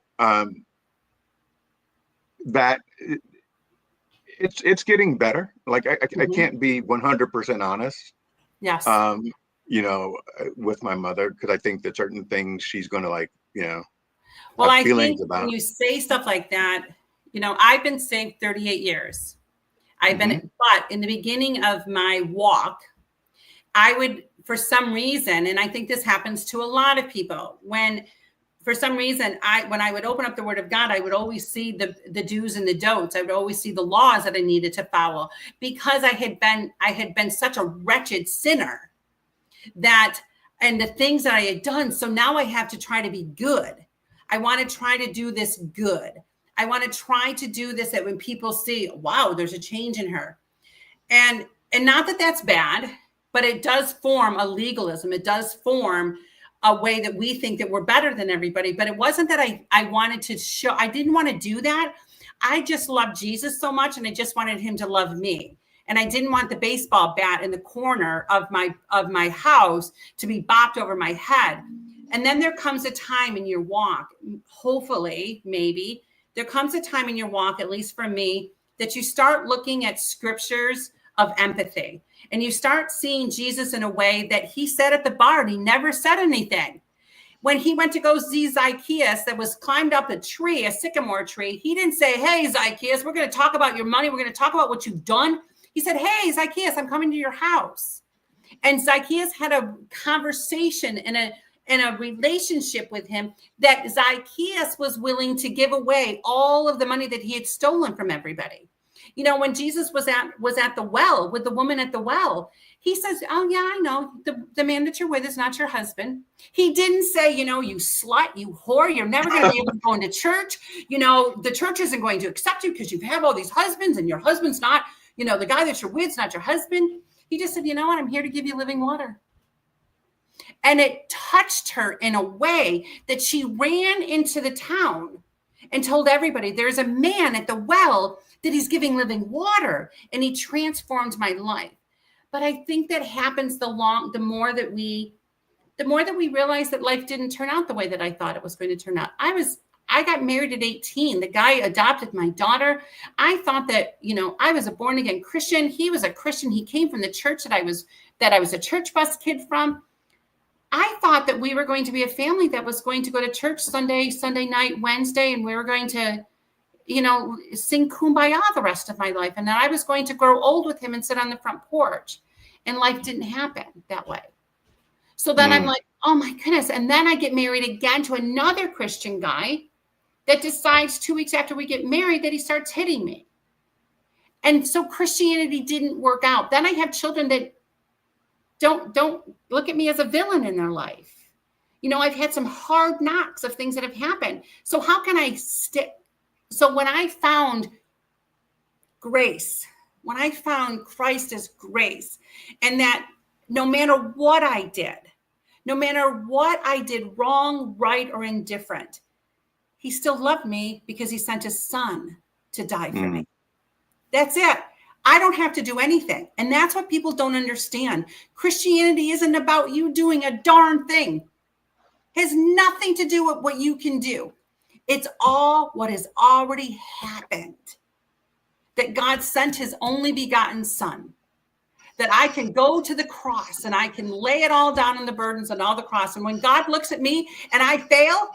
that it's getting better. Like I can't be 100% honest. Yes. With my mother, because I think that certain things she's going to well, I feelings think about. When you say stuff like that, I've been saved 38 years. But in the beginning of my walk, I would, for some reason, and I think this happens to a lot of people, when for some reason, when I would open up the Word of God, I would always see the do's and the don'ts. I would always see the laws that I needed to follow because I had been such a wretched sinner and the things that I had done. So now I have to try to be good. I want to try to do this good. I want to try to do this that when people see, wow, there's a change in her. And not that that's bad, but it does form a legalism. It does form a way that we think that we're better than everybody. But it wasn't that I wanted to show, I didn't want to do that. I just loved Jesus so much, and I just wanted him to love me. And I didn't want the baseball bat in the corner of my house to be bopped over my head. And then there comes a time in your walk, hopefully, maybe, there comes a time in your walk, at least for me, that you start looking at scriptures of empathy. And you start seeing Jesus in a way that he said at the bar, and he never said anything. When he went to go see Zacchaeus that was climbed up a tree, a sycamore tree, he didn't say, hey, Zacchaeus, we're going to talk about your money. We're going to talk about what you've done. He said, hey, Zacchaeus, I'm coming to your house. And Zacchaeus had a conversation and a relationship with him that Zacchaeus was willing to give away all of the money that he had stolen from everybody. When Jesus was at the well with the woman at the well, he says, oh yeah, I know the man that you're with is not your husband. He didn't say, you slut, you whore, you're never going to be able to go into church. The church isn't going to accept you because you have all these husbands and your husband's not, the guy that you're with is not your husband. He just said, you know what? I'm here to give you living water. And it touched her in a way that she ran into the town and told everybody, there's a man at the well that he's giving living water, and he transformed my life. But I think that happens the more that we realize that life didn't turn out the way that I thought it was going to turn out. I got married at 18. The guy adopted my daughter. I thought that, I was a born again Christian. He was a Christian. He came from the church that I was a church bus kid from. I thought that we were going to be a family that was going to go to church Sunday night, Wednesday, and we were going to, sing Kumbaya the rest of my life. And then I was going to grow old with him and sit on the front porch. And life didn't happen that way. So then I'm like, oh my goodness. And then I get married again to another Christian guy that decides 2 weeks after we get married that he starts hitting me. And so Christianity didn't work out. Then I have children that don't look at me as a villain in their life. I've had some hard knocks of things that have happened. So how can I stick? So when I found grace, when I found Christ as grace, and that no matter what I did, no matter what I did wrong, right, or indifferent, he still loved me because he sent his son to die for me. That's it. I don't have to do anything. And that's what people don't understand. Christianity isn't about you doing a darn thing. It has nothing to do with what you can do. It's all what has already happened. That God sent his only begotten son. That I can go to the cross and I can lay it all down on the burdens and all the cross. And when God looks at me and I fail,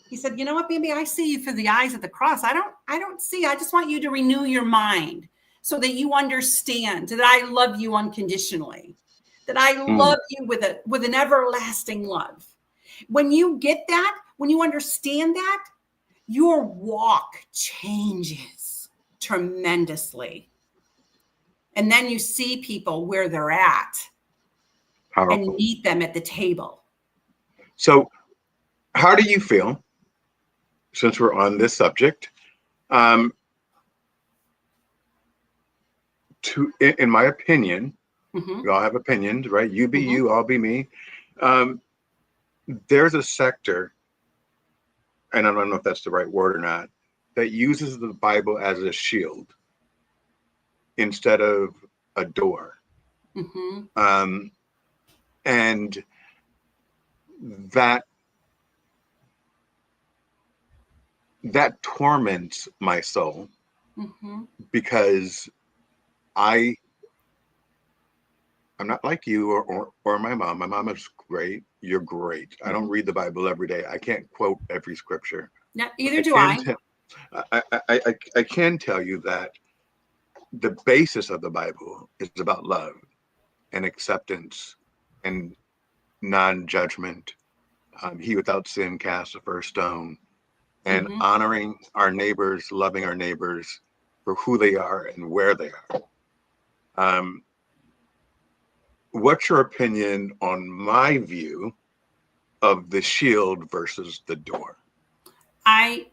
he said, you know what, baby, I see you through the eyes of the cross. I don't see. I just want you to renew your mind so that you understand that I love you unconditionally, that I love you with an everlasting love. When you get that, when you understand that, your walk changes tremendously. And then you see people where they're at. Powerful. And meet them at the table. So how do you feel, since we're on this subject, in my opinion, we all have opinions, right? You be you, I'll be me. There's a sector, and I don't know if that's the right word or not, that uses the Bible as a shield instead of a door. And that torments my soul because I'm not like you or my mom. My mom is great. You're great. I don't read the Bible every day. I can't quote every scripture. No, either do I. I can tell you that the basis of the Bible is about love and acceptance and non-judgment. He without sin cast the first stone. And honoring our neighbors, loving our neighbors for who they are and where they are. What's your opinion on my view of the shield versus the door? My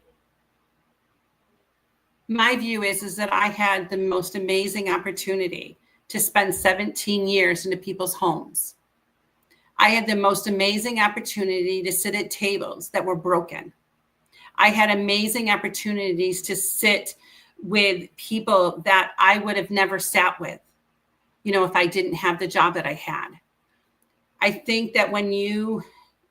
view is that I had the most amazing opportunity to spend 17 years into people's homes. I had the most amazing opportunity to sit at tables that were broken. I had amazing opportunities to sit with people that I would have never sat with, if I didn't have the job that I had. I think that when you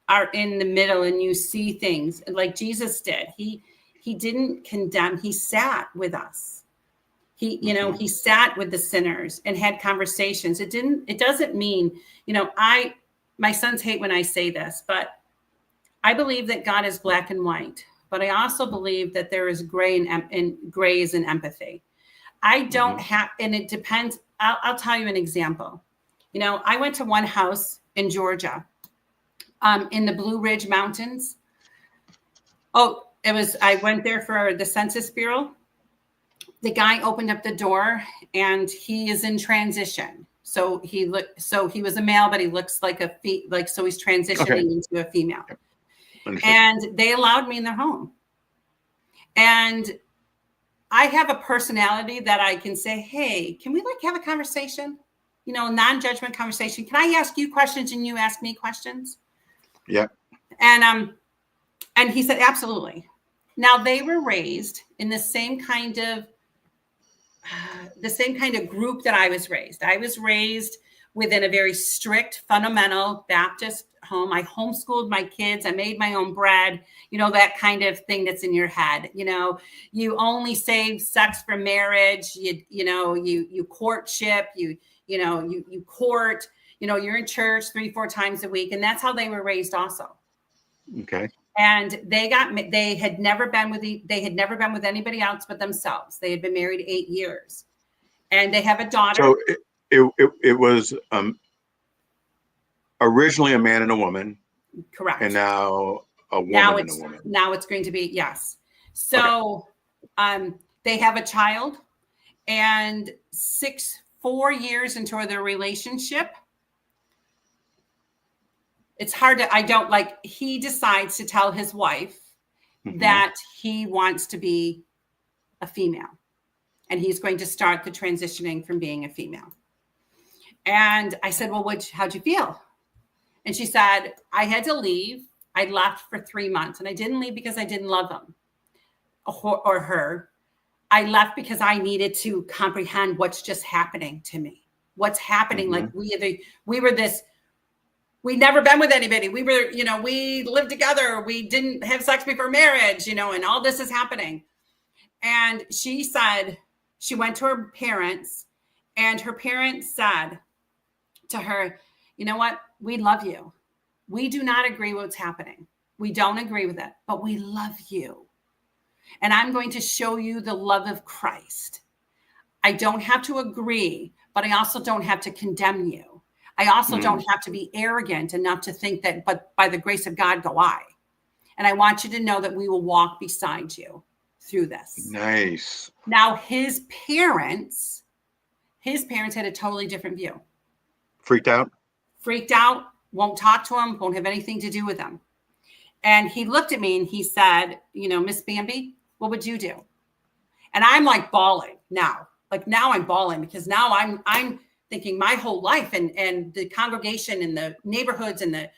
are in the middle and you see things like Jesus did, he didn't condemn, he sat with us. He sat with the sinners and had conversations. It doesn't mean, my sons hate when I say this, but I believe that God is black and white. But I also believe that there is gray and grays in empathy. I don't have, and it depends. I'll tell you an example. I went to one house in Georgia, in the Blue Ridge Mountains. I went there for the Census Bureau. The guy opened up the door and he is in transition. So he was a male, but he looks like so he's transitioning into a female. And they allowed me in their home. And I have a personality that I can say, hey, can we have a conversation? A non-judgment conversation. Can I ask you questions and you ask me questions? Yeah. And he said, absolutely. Now they were raised in the same kind of group that I was raised. I was raised within a very strict, fundamental Baptist home. I homeschooled my kids. I made my own bread, that kind of thing that's in your head. You only save sex for marriage. You courtship, you court, you're in church 3-4 times a week. And that's how they were raised also. Okay. And they had never been with anybody else but themselves. They had been married 8 years, and they have a daughter. So it was originally a man and a woman. Correct. And now a woman and a woman. Now it's going to be, yes. So they have a child, and 4 years into their relationship, it's hard to, he decides to tell his wife that he wants to be a female, and he's going to start the transitioning from being a female. And I said, well, how'd you feel? And she said, I had to leave. I left for 3 months, and I didn't leave because I didn't love him or her. I left because I needed to comprehend what's just happening to me. What's happening? Like we'd never been with anybody. We were, we lived together. We didn't have sex before marriage, and all this is happening. And she said, she went to her parents, and her parents said to her, you know what? We love you. We do not agree with what's happening. We don't agree with it, but we love you. And I'm going to show you the love of Christ. I don't have to agree, but I also don't have to condemn you. I also don't have to be arrogant enough to think that, but by the grace of God go I. And I want you to know that we will walk beside you through this. Nice. Now, his parents had a totally different view. Freaked out, won't talk to him, won't have anything to do with him. And he looked at me and he said, Miss Bambi, what would you do? And I'm like bawling now. Like now I'm bawling because now I'm thinking my whole life and the congregation and the neighborhoods and the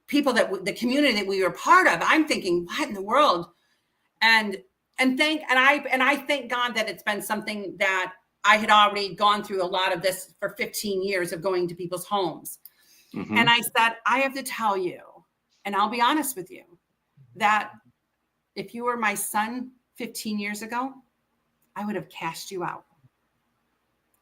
people the community that we were part of. I'm thinking, what in the world? And I thank God that it's been something that I had already gone through a lot of this for 15 years of going to people's homes. And I said, I have to tell you, and I'll be honest with you, that if you were my son 15 years ago, I would have cast you out.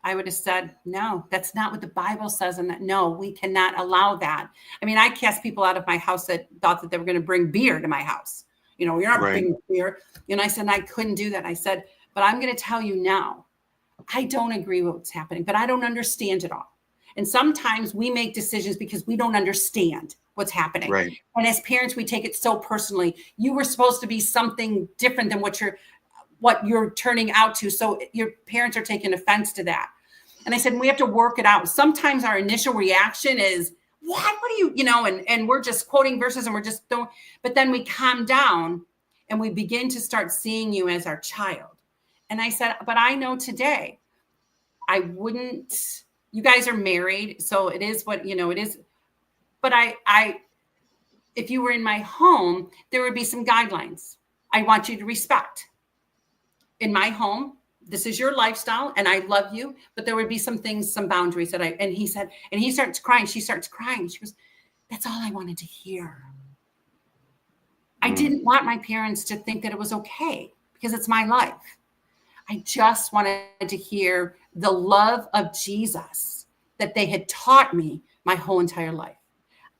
I would have said, no, that's not what the Bible says. And that, no, we cannot allow that. I mean, I cast people out of my house that thought that they were going to bring beer to my house. You're not bringing beer. I said, I couldn't do that. I said, but I'm going to tell you now, I don't agree with what's happening, but I don't understand it all. And sometimes we make decisions because we don't understand what's happening. Right. And as parents, we take it so personally. You were supposed to be something different than what you're turning out to. So your parents are taking offense to that. And I said, we have to work it out. Sometimes our initial reaction is, what do you, and we're just quoting verses and we're just don't, but then we calm down and we begin to start seeing you as our child. And I said, but I know today I wouldn't, you guys are married. So it is what, it is. But if you were in my home, there would be some guidelines I want you to respect. In my home, this is your lifestyle and I love you, but there would be some things, some boundaries and he said, and he starts crying. She starts crying. She goes, that's all I wanted to hear. I didn't want my parents to think that it was okay because it's my life. I just wanted to hear the love of Jesus that they had taught me my whole entire life.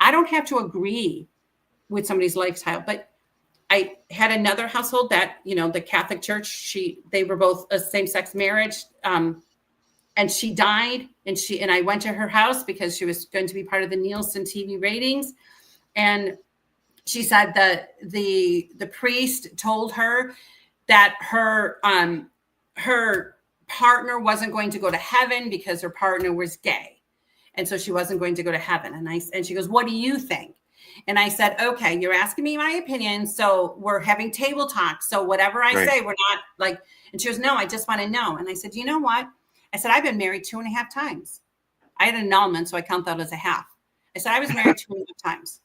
I don't have to agree with somebody's lifestyle, but I had another household that, the Catholic Church, they were both a same-sex marriage. And she died and I went to her house because she was going to be part of the Nielsen TV ratings. And she said that the priest told her that her partner wasn't going to go to heaven because her partner was gay. And so she wasn't going to go to heaven. And she goes, what do you think? And I said, okay, you're asking me my opinion. So we're having table talk. So whatever I say, we're not like, and she goes, no, I just want to know. And I said, you know what? I said, I've been married 2.5 times. I had an annulment, so I count that as a half. I said, I was married 2.5 times.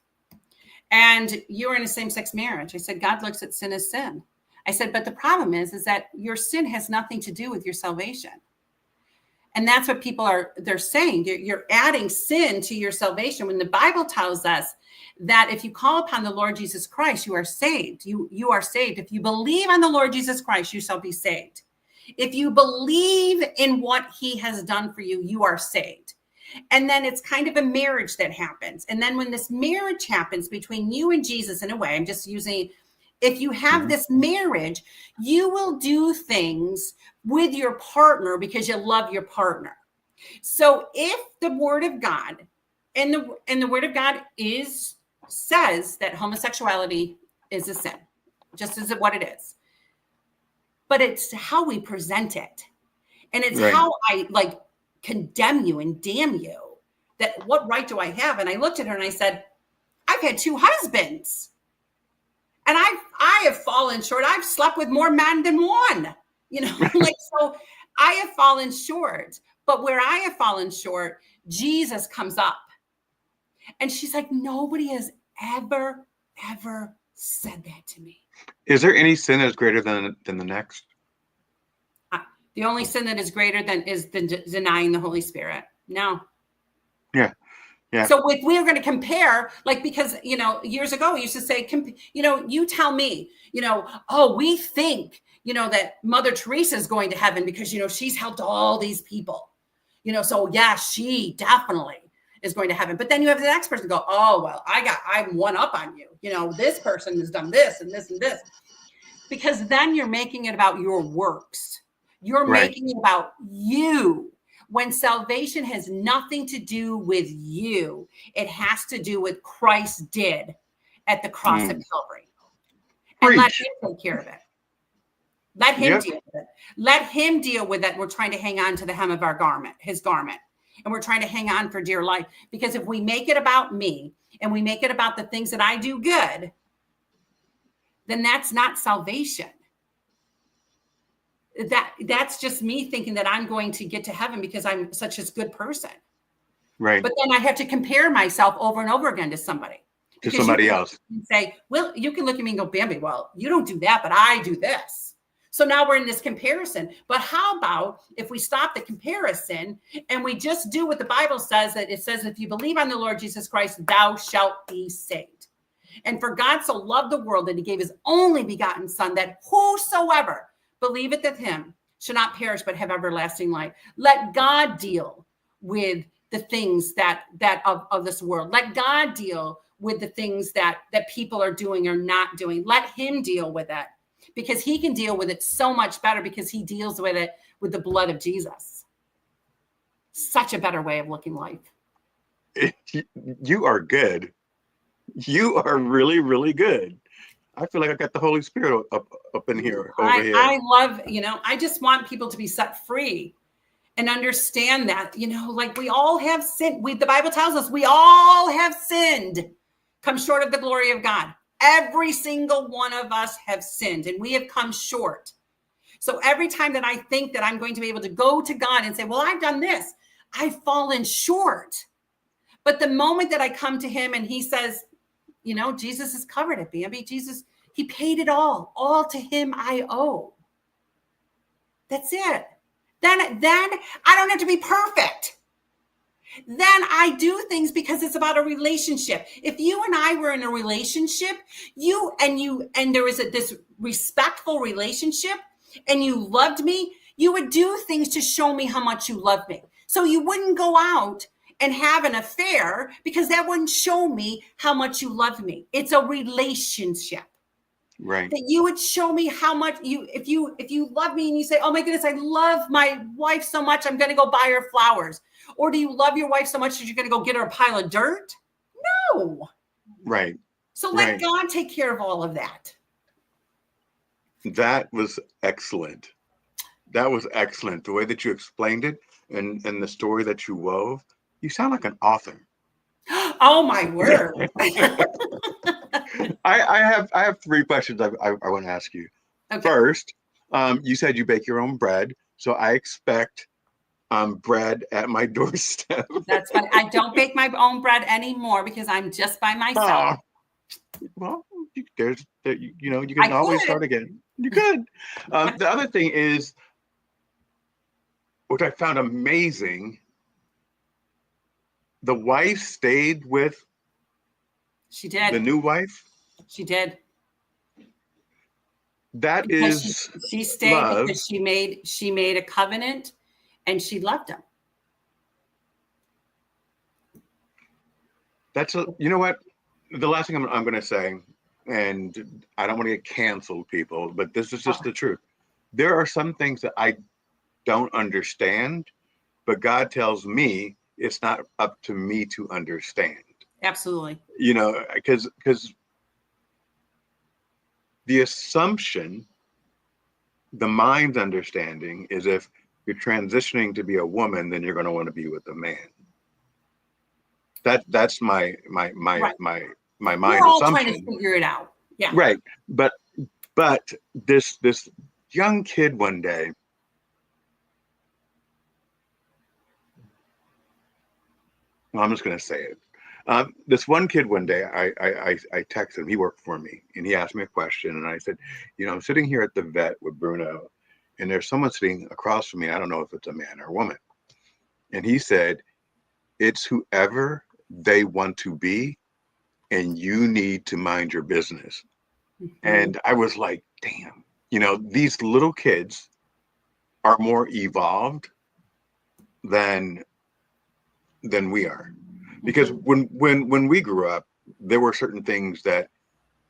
And you were in a same-sex marriage. I said, God looks at sin as sin. I said, but the problem is that your sin has nothing to do with your salvation. And that's what they're saying. You're adding sin to your salvation when the Bible tells us that if you call upon the Lord Jesus Christ, you are saved. You are saved. If you believe on the Lord Jesus Christ, you shall be saved. If you believe in what he has done for you, you are saved. And then it's kind of a marriage that happens. And then when this marriage happens between you and Jesus, in a way, I'm just using, if you have this marriage, you will do things with your partner because you love your partner. So if the word of God and the word of God says that homosexuality is a sin, just as what it is, but it's how we present it. And it's how I like condemn you and damn you, that what right do I have? And I looked at her and I said, I've had 2 husbands and I have fallen short. I've slept with more men than one, like, so I have fallen short, but where I have fallen short, Jesus comes up. And she's like, nobody has ever said that to me. Is there any sin that's greater than the next? The only sin that is greater than is denying the Holy Spirit. No. Yeah. Yeah. So if we are going to compare, like, because, years ago, we used to say, you tell me, oh, we think, that Mother Teresa is going to heaven because, she's helped all these people, so yeah, she definitely is going to heaven. But then you have the next person go, oh, well, I'm one up on you. This person has done this and this and this, because then you're making it about your works. You're making it about you, when salvation has nothing to do with you. It has to do with Christ did at the cross of Calvary. And let him take care of it. Let him deal with it. Let him deal with it. We're trying to hang on to the hem of our garment, his garment. And we're trying to hang on for dear life. Because if we make it about me and we make it about the things that I do good, then that's not salvation. That's just me thinking that I'm going to get to heaven because I'm such a good person. Right. But then I have to compare myself over and over again to somebody. To somebody else. And say, well, you can look at me and go, Bambi, well, you don't do that, but I do this. So now we're in this comparison. But how about if we stop the comparison and we just do what the Bible says, that it says, if you believe on the Lord Jesus Christ, thou shalt be saved. And for God so loved the world that he gave his only begotten son, that whosoever believeth in him shall not perish, but have everlasting life. Let God deal with the things that of this world. Let God deal with the things that people are doing or not doing. Let him deal with it, because he can deal with it so much better, because he deals with it with the blood of Jesus. Such a better way of looking life. You are good. You are really, really good. I feel like I got the Holy Spirit up in here. Here. I love, I just want people to be set free and understand that, like we all have sinned. The Bible tells us we all have sinned, come short of the glory of God. Every single one of us have sinned and we have come short. So every time that I think that I'm going to be able to go to God and say, well, I've done this, I've fallen short. But the moment that I come to him and he says, Jesus has covered it, Bambi. Jesus, he paid it all. All to him I owe. That's it. Then I don't have to be perfect. Then I do things because it's about a relationship. If you and I were in a relationship, and there was this respectful relationship, and you loved me, you would do things to show me how much you love me. So you wouldn't go out and have an affair, because that wouldn't show me how much you love me. It's a relationship. Right. That you would show me how much if you love me and you say, oh my goodness, I love my wife so much, I'm going to go buy her flowers. Or do you love your wife so much that you're going to go get her a pile of dirt? No. Right. So let God take care of all of that. That was excellent. That was excellent. The way that you explained it and the story that you wove, you sound like an author. Oh my word. I have 3 questions I want to ask you. Okay. First, you said you bake your own bread, so I expect bread at my doorstep. That's funny. I don't bake my own bread anymore because I'm just by myself. Well, you can always start again. You could. The other thing is, which I found amazing, the wife stayed with. She did. The new wife. She did. That because is she stayed love. Because she made a covenant and she loved him. You know what? The last thing I'm going to say, and I don't want to get canceled, people, but this is just the truth. There are some things that I don't understand, but God tells me it's not up to me to understand. Absolutely. You know, because the assumption, the mind's understanding is if you're transitioning to be a woman, then you're going to want to be with a man. That's my Right. mind We're all assumption. trying to figure it out. Yeah. Right. But this young kid one day, well, I'm just going to say it. This one kid one day, I texted him. He worked for me, and he asked me a question, and I said, I'm sitting here at the vet with Bruno, and there's someone sitting across from me. I don't know if it's a man or a woman. And he said, it's whoever they want to be, and you need to mind your business. Mm-hmm. And I was like, damn, these little kids are more evolved than we are. Because when we grew up, there were certain things that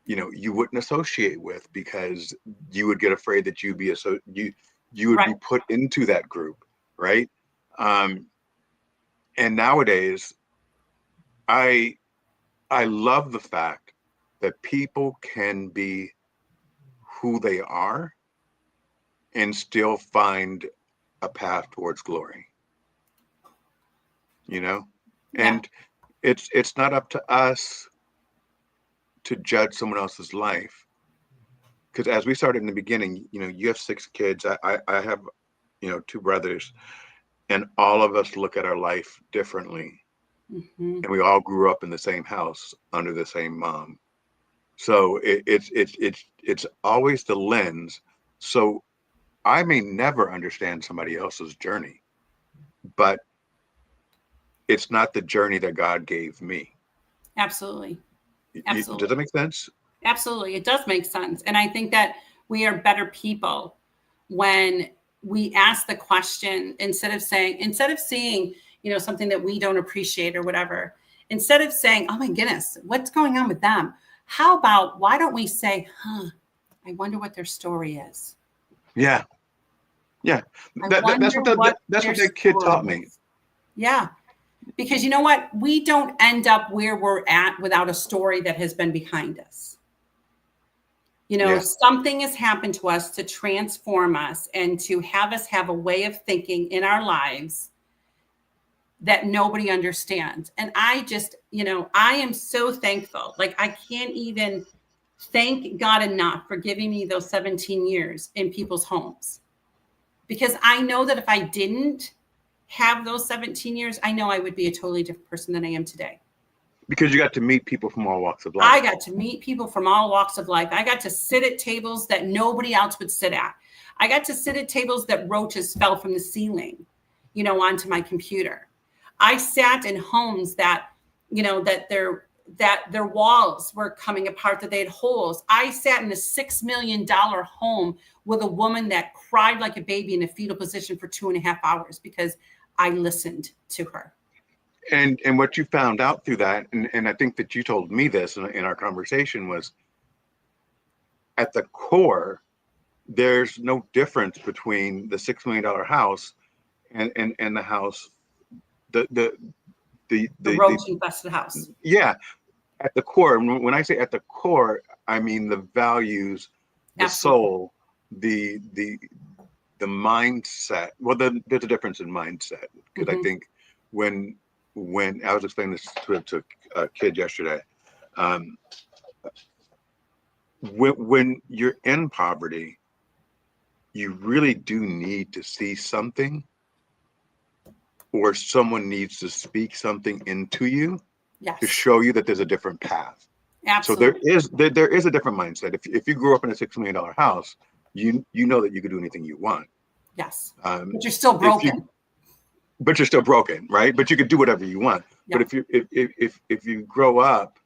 you wouldn't associate with because you would get afraid that you would be put into that group, right? And nowadays, I love the fact that people can be who they are and still find a path towards glory. And it's not up to us to judge someone else's life, because as we started in the beginning, you have 6 kids. I have 2 brothers, and all of us look at our life differently. Mm-hmm. And we all grew up in the same house under the same mom, so it's always the lens. So I may never understand somebody else's journey, but it's not the journey that God gave me. Absolutely. Does that make sense? Absolutely. It does make sense. And I think that we are better people when we ask the question instead of seeing, something that we don't appreciate or whatever, instead of saying, oh my goodness, what's going on with them? How about, why don't we say, I wonder what their story is? Yeah. Yeah. That's what that kid taught me. Yeah. Because you know what? We don't end up where we're at without a story that has been behind us. Something has happened to us to transform us and to have us have a way of thinking in our lives that nobody understands. And I just, I am so thankful. Like, I can't even thank God enough for giving me those 17 years in people's homes. Because I know that if I didn't have those 17 years, I know I would be a totally different person than I am today. Because you got to meet people from all walks of life. I got to meet people from all walks of life. I got to sit at tables that nobody else would sit at. I got to sit at tables that roaches fell from the ceiling, onto my computer. I sat in homes that, that their walls were coming apart, that they had holes. I sat in a $6 million home with a woman that cried like a baby in a fetal position for 2.5 hours because I listened to her. And what you found out through that, and I think that you told me this in our conversation, was at the core, there's no difference between the $6 million house and the house, the roach infested house. Yeah. At the core, when I say at the core, I mean the values, the Absolutely. Soul, the mindset. Well, there's a difference in mindset, because I think when I was explaining this to a kid yesterday, when you're in poverty, you really do need to see something, or someone needs to speak something into you. Yes. To show you that there's a different path. Absolutely. So there is a different mindset. If you grew up in a $6 million house, you know that you could do anything you want. Yes. But you're still broken. But you're still broken, right? But you could do whatever you want. Yep. But if you grow up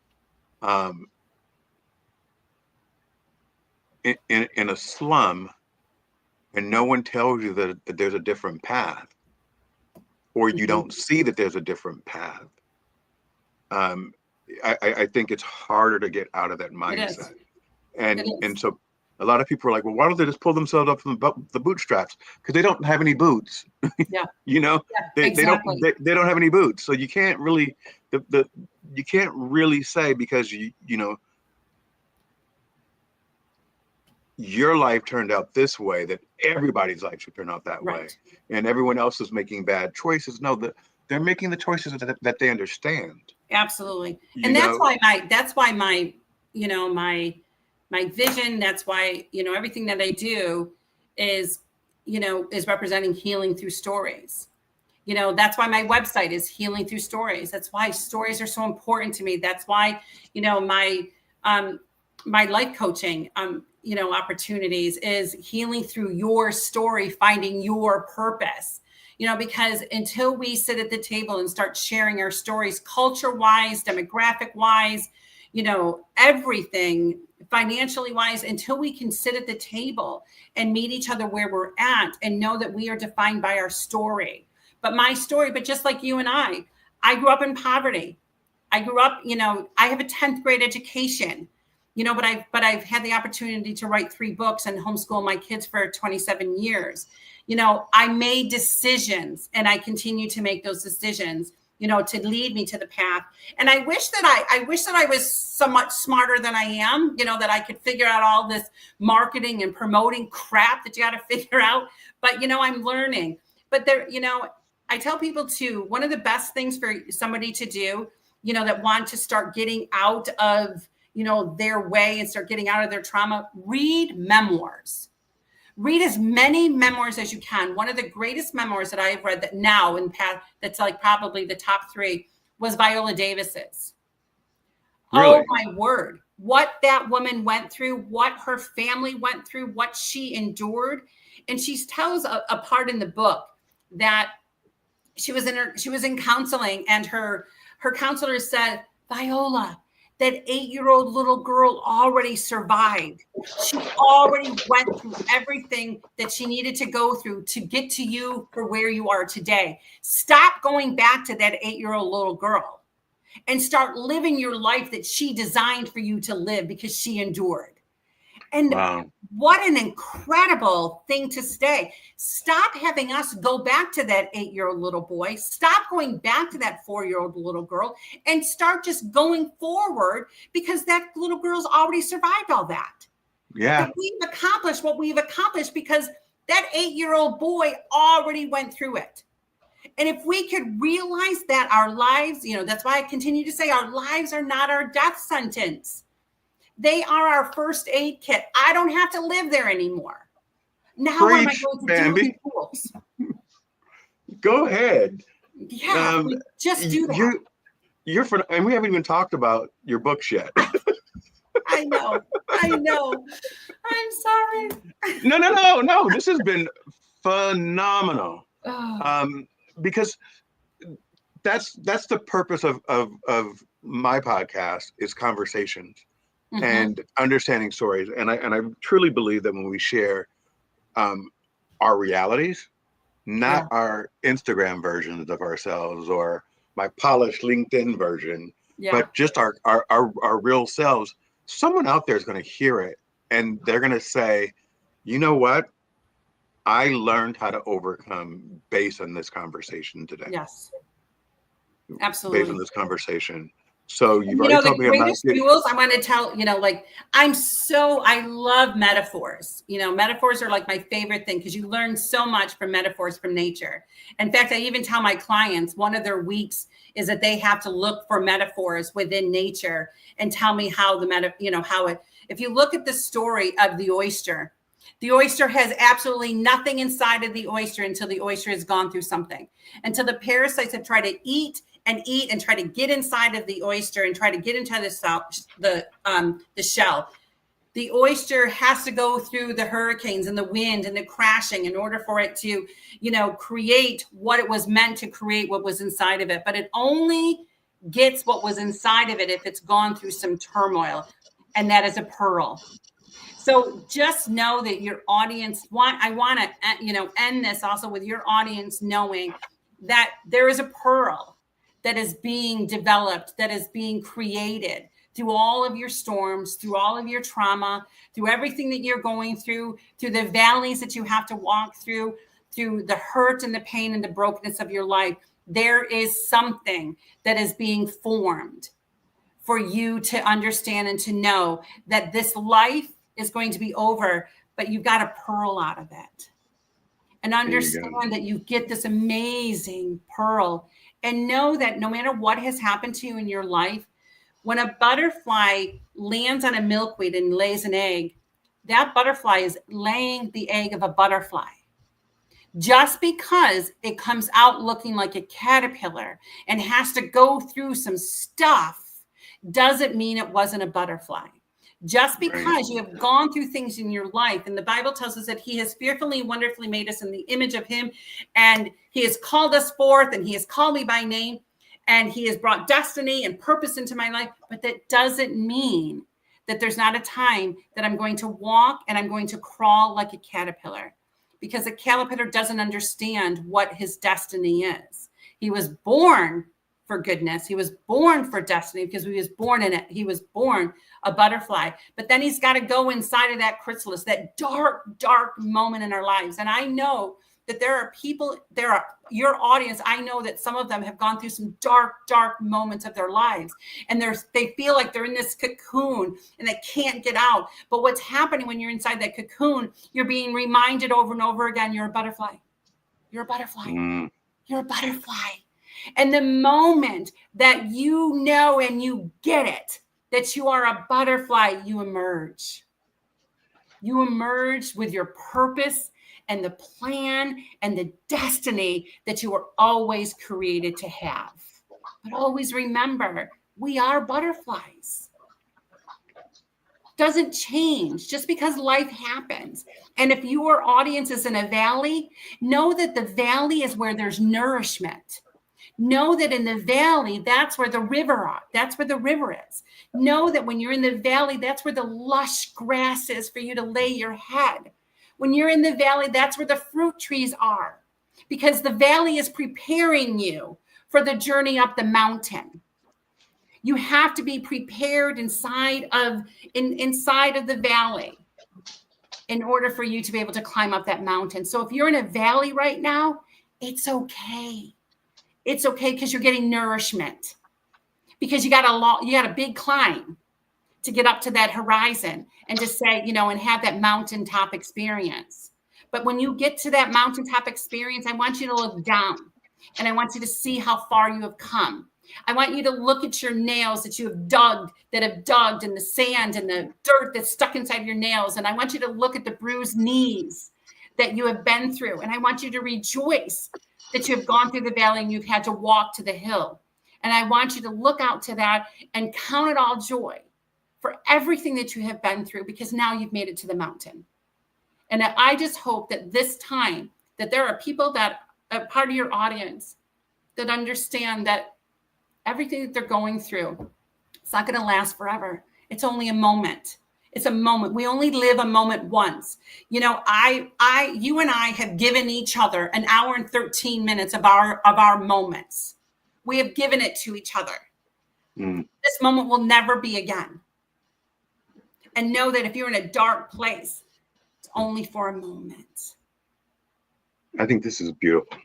in a slum and no one tells you that there's a different path, or you don't see that there's a different path, I think it's harder to get out of that It is. mindset. It And is. so a lot of people are like, well, why don't they just pull themselves up from the bootstraps? Because they don't have any boots. Yeah. You know, Yeah, they don't exactly. they don't have any boots. So you can't really you can't really say, because you know your life turned out this way, that everybody's life should turn out that way, Right. and everyone else is making bad choices. No, that they're making the choices that they understand. Absolutely. You And know, that's why my, you know, my vision, that's why, you know, everything that I do is, you know, is representing healing through stories. You know, that's why my website is healing through stories. That's why stories are so important to me. That's why, you know, um my life coaching you know, opportunities is healing through your story, finding your purpose. You know, because until we sit at the table and start sharing our stories, culture wise, demographic wise, you know, everything financially wise, until we can sit at the table and meet each other where we're at and know that we are defined by our story. But my story, but just like you and I grew up in poverty. I grew up, you know, I have a 10th grade education, you know, but I've had the opportunity to write 3 books and homeschool my kids for 27 years. You know, I made decisions and I continue to make those decisions, you know, to lead me to the path. And I wish that I wish that I was so much smarter than I am, you know, that I could figure out all this marketing and promoting crap that you got to figure out. But, you know, I'm learning. But there, you know, I tell people too, one of the best things for somebody to do, you know, that want to start getting out of, you know, their way and start getting out of their trauma, read memoirs. Read as many memoirs as you can. One of the greatest memoirs that I have read that now in past, that's like probably the top 3, was Viola Davis's. Oh really. my word. What that woman went through, what her family went through, what she endured. And she tells a part in the book that she was in counseling, and her counselor said, Viola, that 8-year-old little girl already survived. She already went through everything that she needed to go through to get to you for where you are today. Stop going back to that 8-year-old little girl and start living your life that she designed for you to live, because she endured. And Wow. what an incredible thing to say. Stop having us go back to that 8-year-old little boy. Stop going back to that 4-year-old little girl, and start just going forward, because that little girl's already survived all that. Yeah. That we've accomplished what we've accomplished because that 8-year-old boy already went through it. And if we could realize that our lives, you know, that's why I continue to say our lives are not our death sentence. They are our first aid kit. I don't have to live there anymore. Now what am I Preach, going to do with Bambi. the tools? Go ahead. Yeah, just do that. You're for, and we haven't even talked about your books yet. I know. I'm sorry. No. This has been phenomenal. Oh, Because that's the purpose of my podcast, is conversations mhm. and understanding stories. And I truly believe that when we share our realities, Yeah, not our Instagram versions of ourselves or my polished LinkedIn version, yeah, but just our real selves, someone out there is going to hear it and they're going to say, you know what? I learned how to overcome based on this conversation today, yes, based on absolutely. this conversation. So you've You already know, the told me about greatest tools I want to tell, you know, like I love metaphors. You know, metaphors are like my favorite thing, because you learn so much from metaphors from nature. In fact, I even tell my clients one of their weeks is that they have to look for metaphors within nature and tell me how if you look at the story of the oyster has absolutely nothing inside of the oyster until the oyster has gone through something, until the parasites have tried to eat and try to get inside of the oyster and try to get into the shell. The oyster has to go through the hurricanes and the wind and the crashing in order for it to, you know, create what it was meant to create, what was inside of it. But it only gets what was inside of it if it's gone through some turmoil, and that is a pearl. So just know that your audience I want to, you know, end this also with your audience knowing that there is a pearl that is being developed, that is being created through all of your storms, through all of your trauma, through everything that you're going through the valleys that you have to walk through the hurt and the pain and the brokenness of your life. There is something that is being formed for you to understand and to know that this life is going to be over, but you've got a pearl out of it. And understand that you get this amazing pearl, and know that no matter what has happened to you in your life, when a butterfly lands on a milkweed and lays an egg, that butterfly is laying the egg of a butterfly. Just because it comes out looking like a caterpillar and has to go through some stuff doesn't mean it wasn't a butterfly. Just because you have gone through things in your life, and the Bible tells us that he has fearfully and wonderfully made us in the image of him, and he has called us forth, and he has called me by name, and he has brought destiny and purpose into my life. But that doesn't mean that there's not a time that I'm going to walk and I'm going to crawl like a caterpillar, because a caterpillar doesn't understand what his destiny is. He was born for goodness. He was born for destiny, because he was born in it. He was born a butterfly, but then he's got to go inside of that chrysalis, that dark, dark moment in our lives. And I know that there are people, your audience. I know that some of them have gone through some dark, dark moments of their lives, and they feel like they're in this cocoon and they can't get out. But what's happening when you're inside that cocoon, you're being reminded over and over again, you're a butterfly. You're a butterfly. You're a butterfly. And the moment that you know and you get it, that you are a butterfly, you emerge. You emerge with your purpose and the plan and the destiny that you were always created to have. But always remember, we are butterflies. Doesn't change just because life happens. And if your audience is in a valley, know that the valley is where there's nourishment. Know that in the valley, that's where the river are. That's where the river is. Know that when you're in the valley, that's where the lush grass is for you to lay your head. When you're in the valley, that's where the fruit trees are, because the valley is preparing you for the journey up the mountain. You have to be prepared inside of the valley in order for you to be able to climb up that mountain. So if you're in a valley right now, it's okay. It's okay, because you're getting nourishment, because you got a big climb to get up to that horizon and to say, and have that mountaintop experience. But when you get to that mountaintop experience, I want you to look down, and I want you to see how far you have come. I want you to look at your nails that have dug in the sand and the dirt that's stuck inside your nails. And I want you to look at the bruised knees that you have been through. And I want you to rejoice that you have gone through the valley and you've had to walk to the hill. And I want you to look out to that and count it all joy for everything that you have been through, because now you've made it to the mountain. And I just hope that this time that there are people that are part of your audience that understand that everything that they're going through, it's not going to last forever. It's only a moment. It's a moment. We only live a moment once. You and I have given each other an hour and 13 minutes of our moments. We have given it to each other. This moment will never be again. And know that if you're in a dark place, it's only for a moment. I think this is beautiful.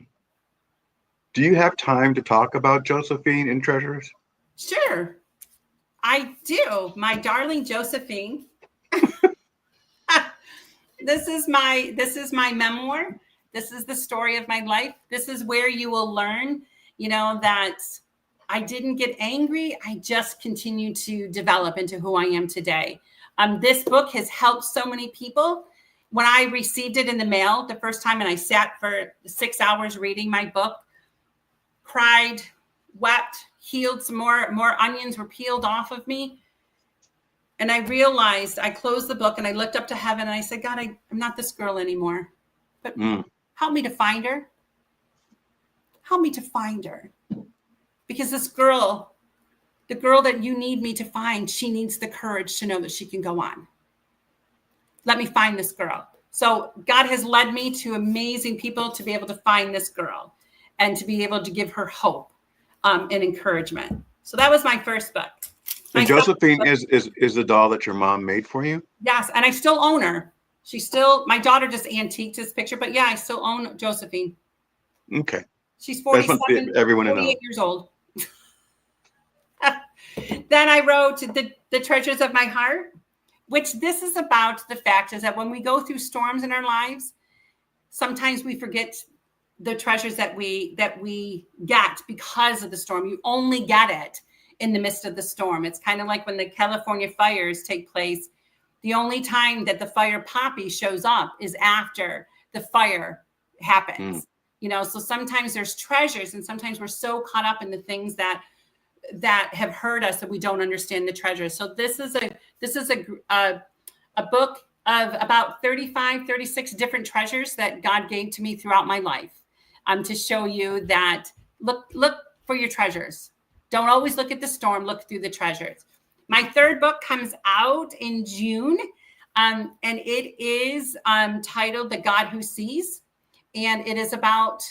Do you have time to talk about Josephine in Treasures? Sure, I do. My darling Josephine. This is my memoir. This is the story of my life. This is where you will learn, that I didn't get angry. I just continued to develop into who I am today. This book has helped so many people. When I received it in the mail the first time, and I sat for 6 hours reading my book, cried, wept, healed, some more onions were peeled off of me. And I realized, I closed the book and I looked up to heaven and I said, God, I'm not this girl anymore, but help me to find her. Help me to find her. Because this girl, the girl that you need me to find, she needs the courage to know that she can go on. Let me find this girl. So God has led me to amazing people to be able to find this girl and to be able to give her hope. and encouragement. So that was my first book. And Josephine is the doll that your mom made for you? Yes, and I still own her. My daughter just antiqued this picture, but yeah, I still own Josephine. Okay. She's 47, everyone 48 years old. Then I wrote the Treasures of My Heart, which this is about the fact is that when we go through storms in our lives, sometimes we forget the treasures that we get because of the storm. You only get it in the midst of the storm. It's kind of like when the California fires take place. The only time that the fire poppy shows up is after the fire happens. So sometimes there's treasures, and sometimes we're so caught up in the things that have hurt us that we don't understand the treasures. So this is a book of about 36 different treasures that God gave to me throughout my life, to show you that look for your treasures. Don't always look at the storm, look through the treasures. My third book comes out in June, and it is titled The God Who Sees. And it is about,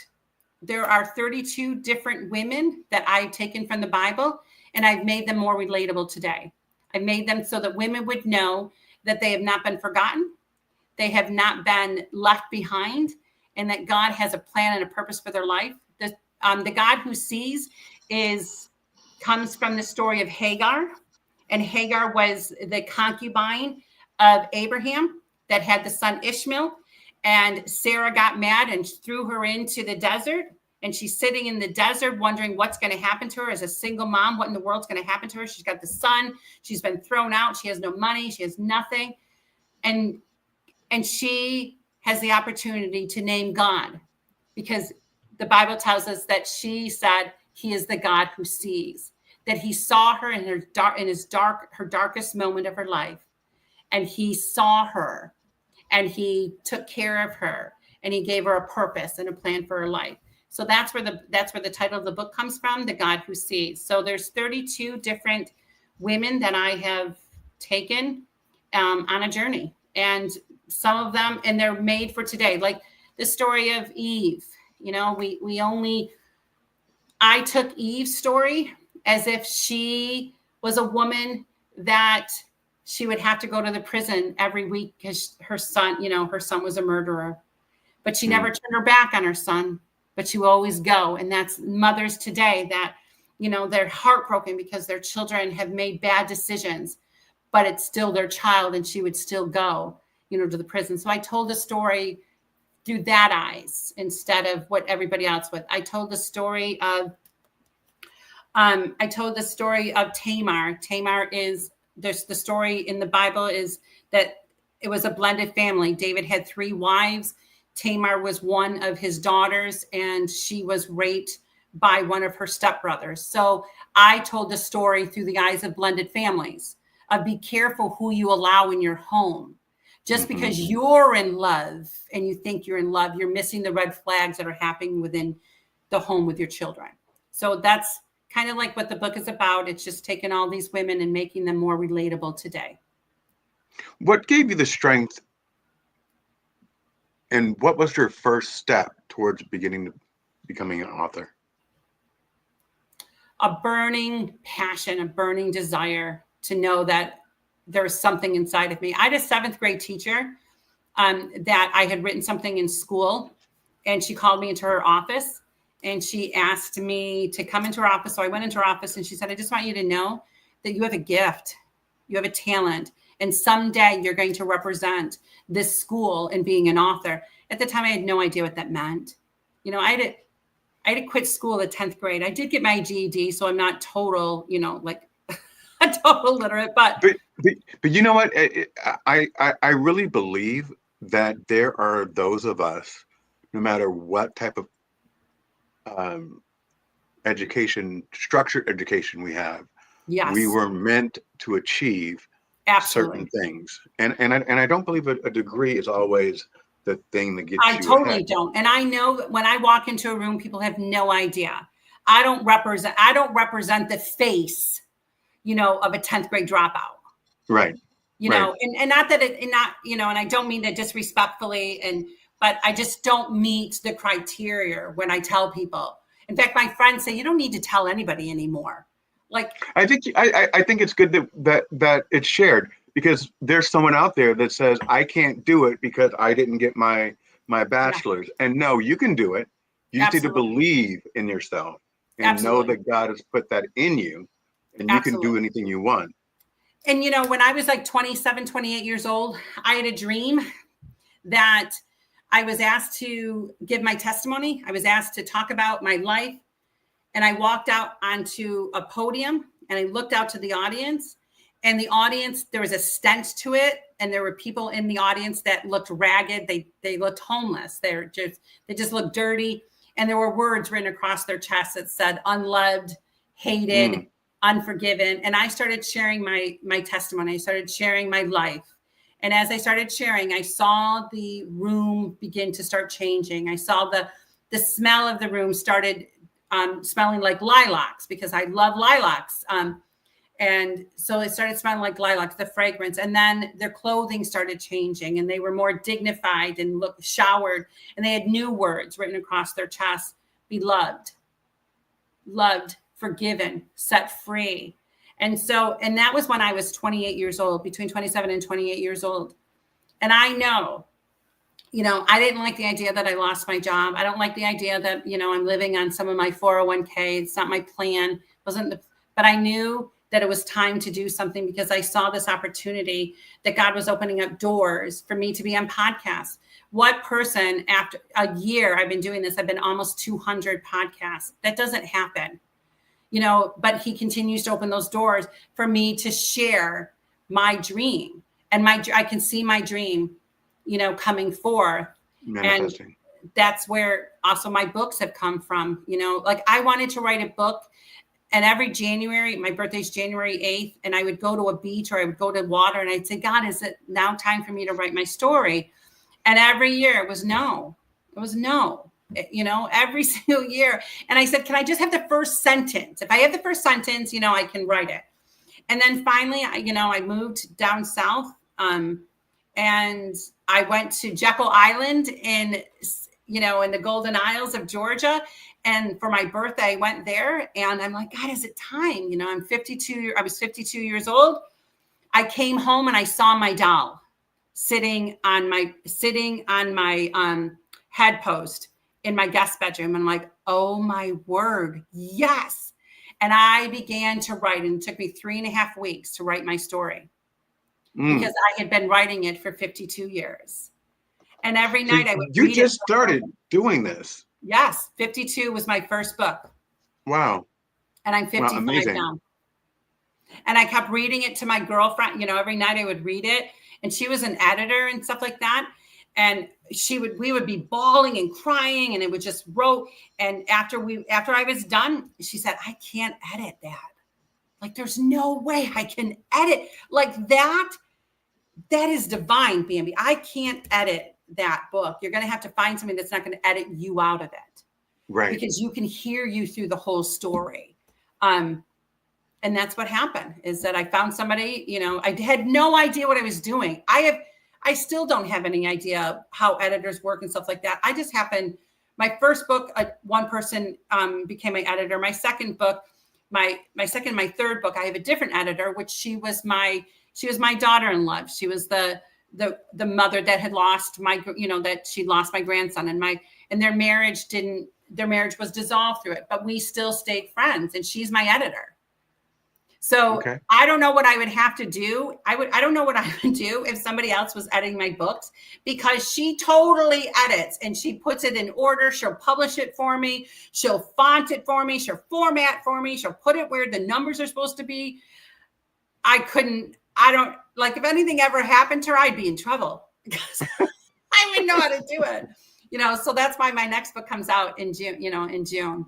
there are 32 different women that I've taken from the Bible, and I've made them more relatable today. I've made them so that women would know that they have not been forgotten, they have not been left behind, and that God has a plan and a purpose for their life. The God Who Sees comes from the story of Hagar, and Hagar was the concubine of Abraham that had the son Ishmael, and Sarah got mad and threw her into the desert, and she's sitting in the desert wondering what's going to happen to her as a single mom. What in the world's going to happen to her? She's got the son, she's been thrown out, she has no money, she has nothing, and she has the opportunity to name God, because the Bible tells us that she said he is the God who sees, that he saw her in her darkest moment of her life, and he saw her, and he took care of her, and he gave her a purpose and a plan for her life. So that's where the title of the book comes from, The God Who Sees. So there's 32 different women that I have taken on a journey, and some of them, and they're made for today, like the story of Eve. I took Eve's story as if she was a woman that she would have to go to the prison every week because her son was a murderer, but she never turned her back on her son, but she will always go. And that's mothers today that, they're heartbroken because their children have made bad decisions, but it's still their child, and she would still go, to the prison. So I told the story through that eyes instead of what everybody else would. I told the story of Tamar. Tamar is, there's the story in the Bible is that it was a blended family. David had 3 wives. Tamar was one of his daughters, and she was raped by one of her stepbrothers. So I told the story through the eyes of blended families, of be careful who you allow in your home. Just because you're in love and you think you're in love, you're missing the red flags that are happening within the home with your children. So that's kind of like what the book is about. It's just taking all these women and making them more relatable today. What gave you the strength, and what was your first step towards becoming an author? A burning passion, a burning desire to know that there's something inside of me. I had a 7th grade teacher that I had written something in school, and she called me into her office, and she asked me to come into her office. So I went into her office, and she said, I just want you to know that you have a gift, you have a talent, and someday you're going to represent this school in being an author. At the time, I had no idea what that meant. I had to quit school at 10th grade. I did get my GED, so I'm not total, like a total illiterate, but you know what? I really believe that there are those of us, no matter what type of structured education we have, yes, we were meant to achieve certain things. And I don't believe a degree is always the thing that gets you I totally ahead. don't. And I know that when I walk into a room, people have no idea. I don't represent the face, of a 10th grade dropout. Right. And not that and I don't mean that disrespectfully, but I just don't meet the criteria when I tell people. In fact, my friends say, you don't need to tell anybody anymore. Like, I think it's good that it's shared, because there's someone out there that says, I can't do it because I didn't get my bachelor's. And no, you can do it. You just need to absolutely. believe in yourself and know Absolutely. that God has put that in you, and you can do Absolutely. anything you want. And, you know, when I was like 27, 28 years old, I had a dream that I was asked to give my testimony. I was asked to talk about my life. And I walked out onto a podium and I looked out to the audience, and the audience, there was a stench to it. And there were people in the audience that looked ragged. They looked homeless. They just looked dirty. And there were words written across their chests that said unloved, hated, unforgiven. And I started sharing my testimony. I started sharing my life. And as I started sharing, I saw the room begin to start changing. I saw the smell of the room started smelling like lilacs, because I love lilacs. And so it started smelling like lilacs, the fragrance. And then their clothing started changing, and they were more dignified and looked showered. And they had new words written across their chests: beloved, loved, forgiven, set free. And that was when I was 28 years old, between 27 and 28 years old. And I know, you know, I didn't like the idea that I lost my job. I don't like the idea that, you know, I'm living on some of my 401k. It's not my plan. But I knew that it was time to do something, because I saw this opportunity that God was opening up doors for me to be on podcasts. What person, after a year I've been doing this, I've been almost 200 podcasts. That doesn't happen, you know, but he continues to open those doors for me to share my dream. And I can see my dream, you know, coming forth. Manifesting. And that's where also my books have come from. You know, like I wanted to write a book, and every January, my birthday's January 8th, and I would go to a beach or I would go to water, and I'd say, God, is it now time for me to write my story? And every year it was no. You know, every single year. And I said, can I just have the first sentence? If I have the first sentence, you know, I can write it. And then finally, I moved down south, and I went to Jekyll Island in the Golden Isles of Georgia. And for my birthday, I went there, and I'm like, God, is it time? You know, I was 52 years old. I came home and I saw my doll sitting on my head post in my guest bedroom. I'm like, oh my word, yes. And I began to write, and it took me 3.5 weeks to write my story, because I had been writing it for 52 years. And every night I would read it. You just started doing this. Yes. 52 was my first book. Wow. And I'm 55 now. And I kept reading it to my girlfriend. You know, every night I would read it. And she was an editor and stuff like that. And we would be bawling and crying, and it would just wrote. And after I was done, she said, I can't edit that. Like, there's no way I can edit like that. That is divine, Bambi. I can't edit that book. You're going to have to find somebody that's not going to edit you out of it. Right. Because you can hear you through the whole story. And that's what happened, is that I found somebody, you know, I had no idea what I was doing. I still don't have any idea how editors work and stuff like that. I just happened, my first book, one person became my editor. My second book, my third book, I have a different editor, which she was my daughter-in-law. She was the mother that had lost that she lost my grandson, and their marriage was dissolved through it, but we still stayed friends, and she's my editor. So okay. I don't know what I would have to do. I don't know what I would do if somebody else was editing my books, because she totally edits and she puts it in order. She'll publish it for me. She'll font it for me. She'll format for me. She'll put it where the numbers are supposed to be. If anything ever happened to her, I'd be in trouble, because I wouldn't know how to do it. You know, so that's why my next book comes out in June.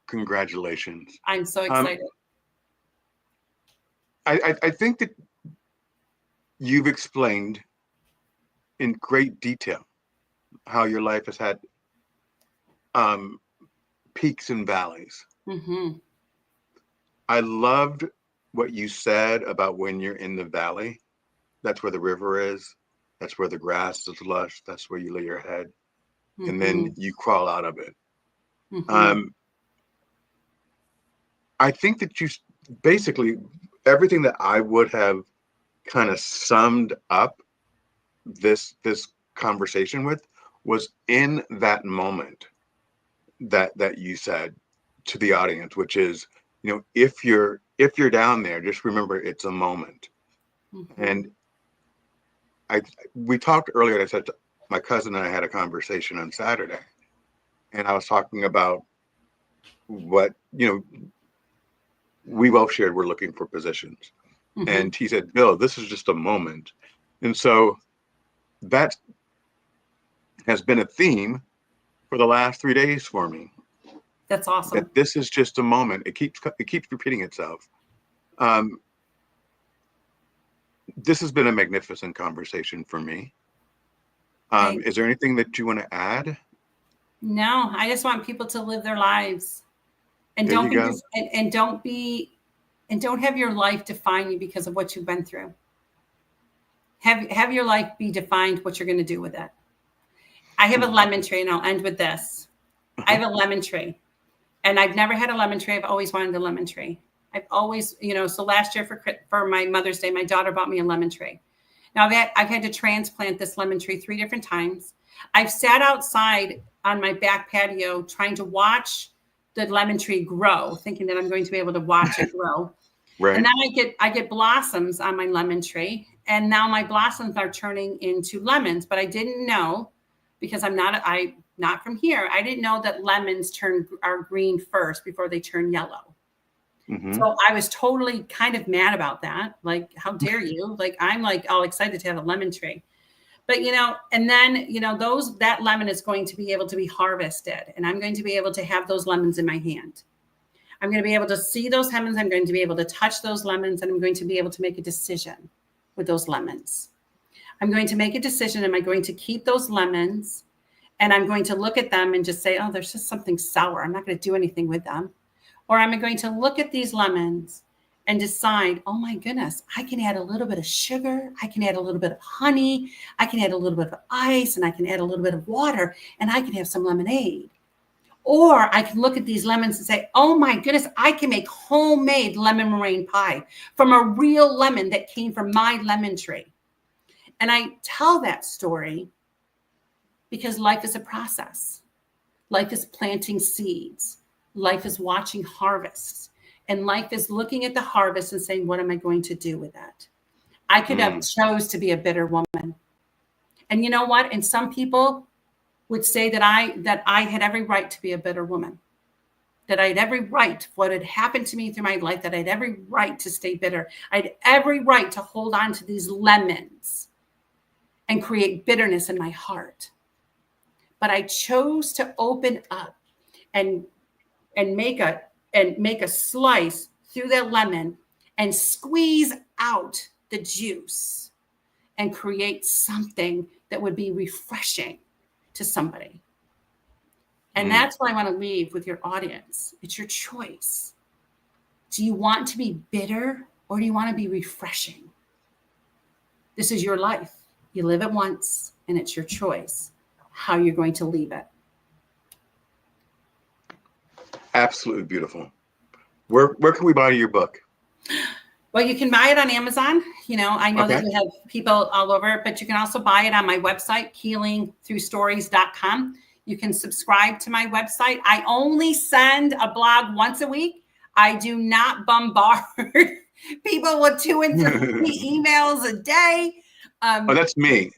Congratulations. I'm so excited. I think that you've explained in great detail how your life has had peaks and valleys. Mm-hmm. I loved what you said about when you're in the valley. That's where the river is. That's where the grass is lush. That's where you lay your head. Mm-hmm. And then you crawl out of it. Mm-hmm. I think that you basically everything that I would have kind of summed up this conversation with was in that moment that you said to the audience, which is, if you're down there, just remember it's a moment. Mm-hmm. And we talked earlier, and I said my cousin and I had a conversation on Saturday, and I was talking about what, we both shared we're looking for positions. Mm-hmm. And he said, Bill, this is just a moment. And so that has been a theme for the last 3 days for me. That's awesome. That this is just a moment. It keeps repeating itself. This has been a magnificent conversation for me. Is there anything that you want to add? No, I just want people to live their lives, and There don't you be go. and don't have your life define you because of what you've been through. Have your life be defined what you're going to do with it. I have a lemon tree, and I'll end with this. I have a lemon tree, and I've never had a lemon tree. I've always wanted a lemon tree. I've always, so last year for my Mother's Day, my daughter bought me a lemon tree. Now I've had to transplant this lemon tree 3 different times. I've sat outside on my back patio trying to watch the lemon tree grow, thinking that I'm going to be able to watch it grow. Right. And then I get blossoms on my lemon tree. And now my blossoms are turning into lemons, but I didn't know, because I'm not from here. I didn't know that lemons are green first before they turn yellow. Mm-hmm. So I was totally kind of mad about that. Like, how dare you? Like, I'm like all excited to have a lemon tree. But, and then, that lemon is going to be able to be harvested, and I'm going to be able to have those lemons in my hand. I'm going to be able to see those lemons. I'm going to be able to touch those lemons, and I'm going to be able to make a decision with those lemons. I'm going to make a decision. Am I going to keep those lemons? And I'm going to look at them and just say, oh, there's just something sour. I'm not going to do anything with them. Or am I going to look at these lemons and decide, oh my goodness, I can add a little bit of sugar. I can add a little bit of honey. I can add a little bit of ice, and I can add a little bit of water, and I can have some lemonade. Or I can look at these lemons and say, oh my goodness, I can make homemade lemon meringue pie from a real lemon that came from my lemon tree. And I tell that story because life is a process. Life is planting seeds. Life is watching harvests. And life is looking at the harvest and saying, what am I going to do with that? I could have chose to be a bitter woman. And you know what? And some people would say that I had every right to be a bitter woman, that I had every right, what had happened to me through my life, that I had every right to stay bitter. I had every right to hold on to these lemons and create bitterness in my heart. But I chose to open up and make a slice through that lemon and squeeze out the juice and create something that would be refreshing to somebody. And that's what I want to leave with your audience. It's your choice. Do you want to be bitter, or do you want to be refreshing? This is your life. You live it once, and it's your choice how you're going to leave it. Absolutely beautiful. Where can we buy your book? Well, you can buy it on Amazon. I know that you have people all over, but you can also buy it on my website, healingthroughstories.com. You can subscribe to my website. I only send a blog once a week. I do not bombard people with 2 and 3 emails a day. Oh, that's me.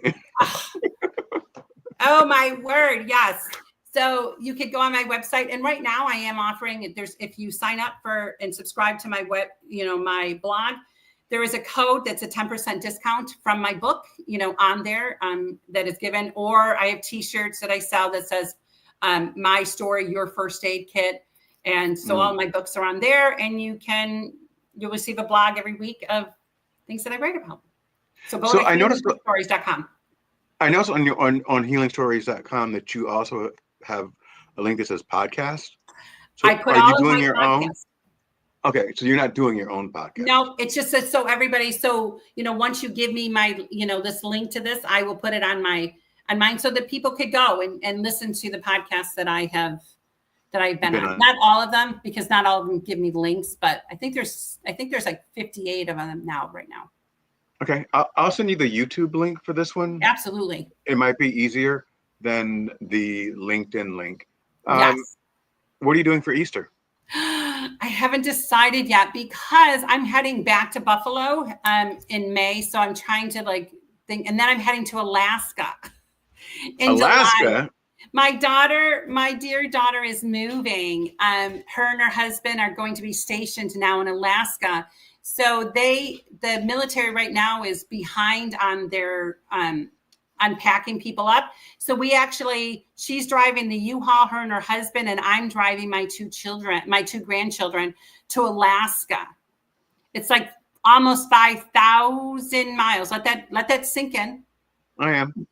Oh, my word. Yes. So you could go on my website, and right now I am offering, if you sign up for and subscribe to my my blog, there is a code that's a 10% discount from my book, on there that is given. Or I have t-shirts that I sell that says my story, your first aid kit. And so all my books are on there, and you'll receive a blog every week of things that I write about. So go to healingstories.com. I noticed on healingstories.com that you also have a link that says podcast. So I put are all you of doing my your podcasts. own? Okay, so you're not doing your own podcast. No, it's just that so everybody. So once you give me my this link to this, I will put it on mine so that people could go and listen to the podcast that that I've been Been on. on. Not all of them, because not all of them give me links, but I think there's like 58 of them now, right now. Okay, I'll send you the YouTube link for this one. Absolutely. It might be easier than the LinkedIn link. Yes. What are you doing for Easter? I haven't decided yet because I'm heading back to Buffalo in May. So I'm trying to think, and then I'm heading to Alaska in July. My dear daughter is moving. Her and her husband are going to be stationed now in Alaska. So the military right now is behind on their unpacking people up. So she's driving the U-Haul, her and her husband, and I'm driving my two grandchildren to Alaska. It's like almost 5,000 miles. Let that sink in. I am.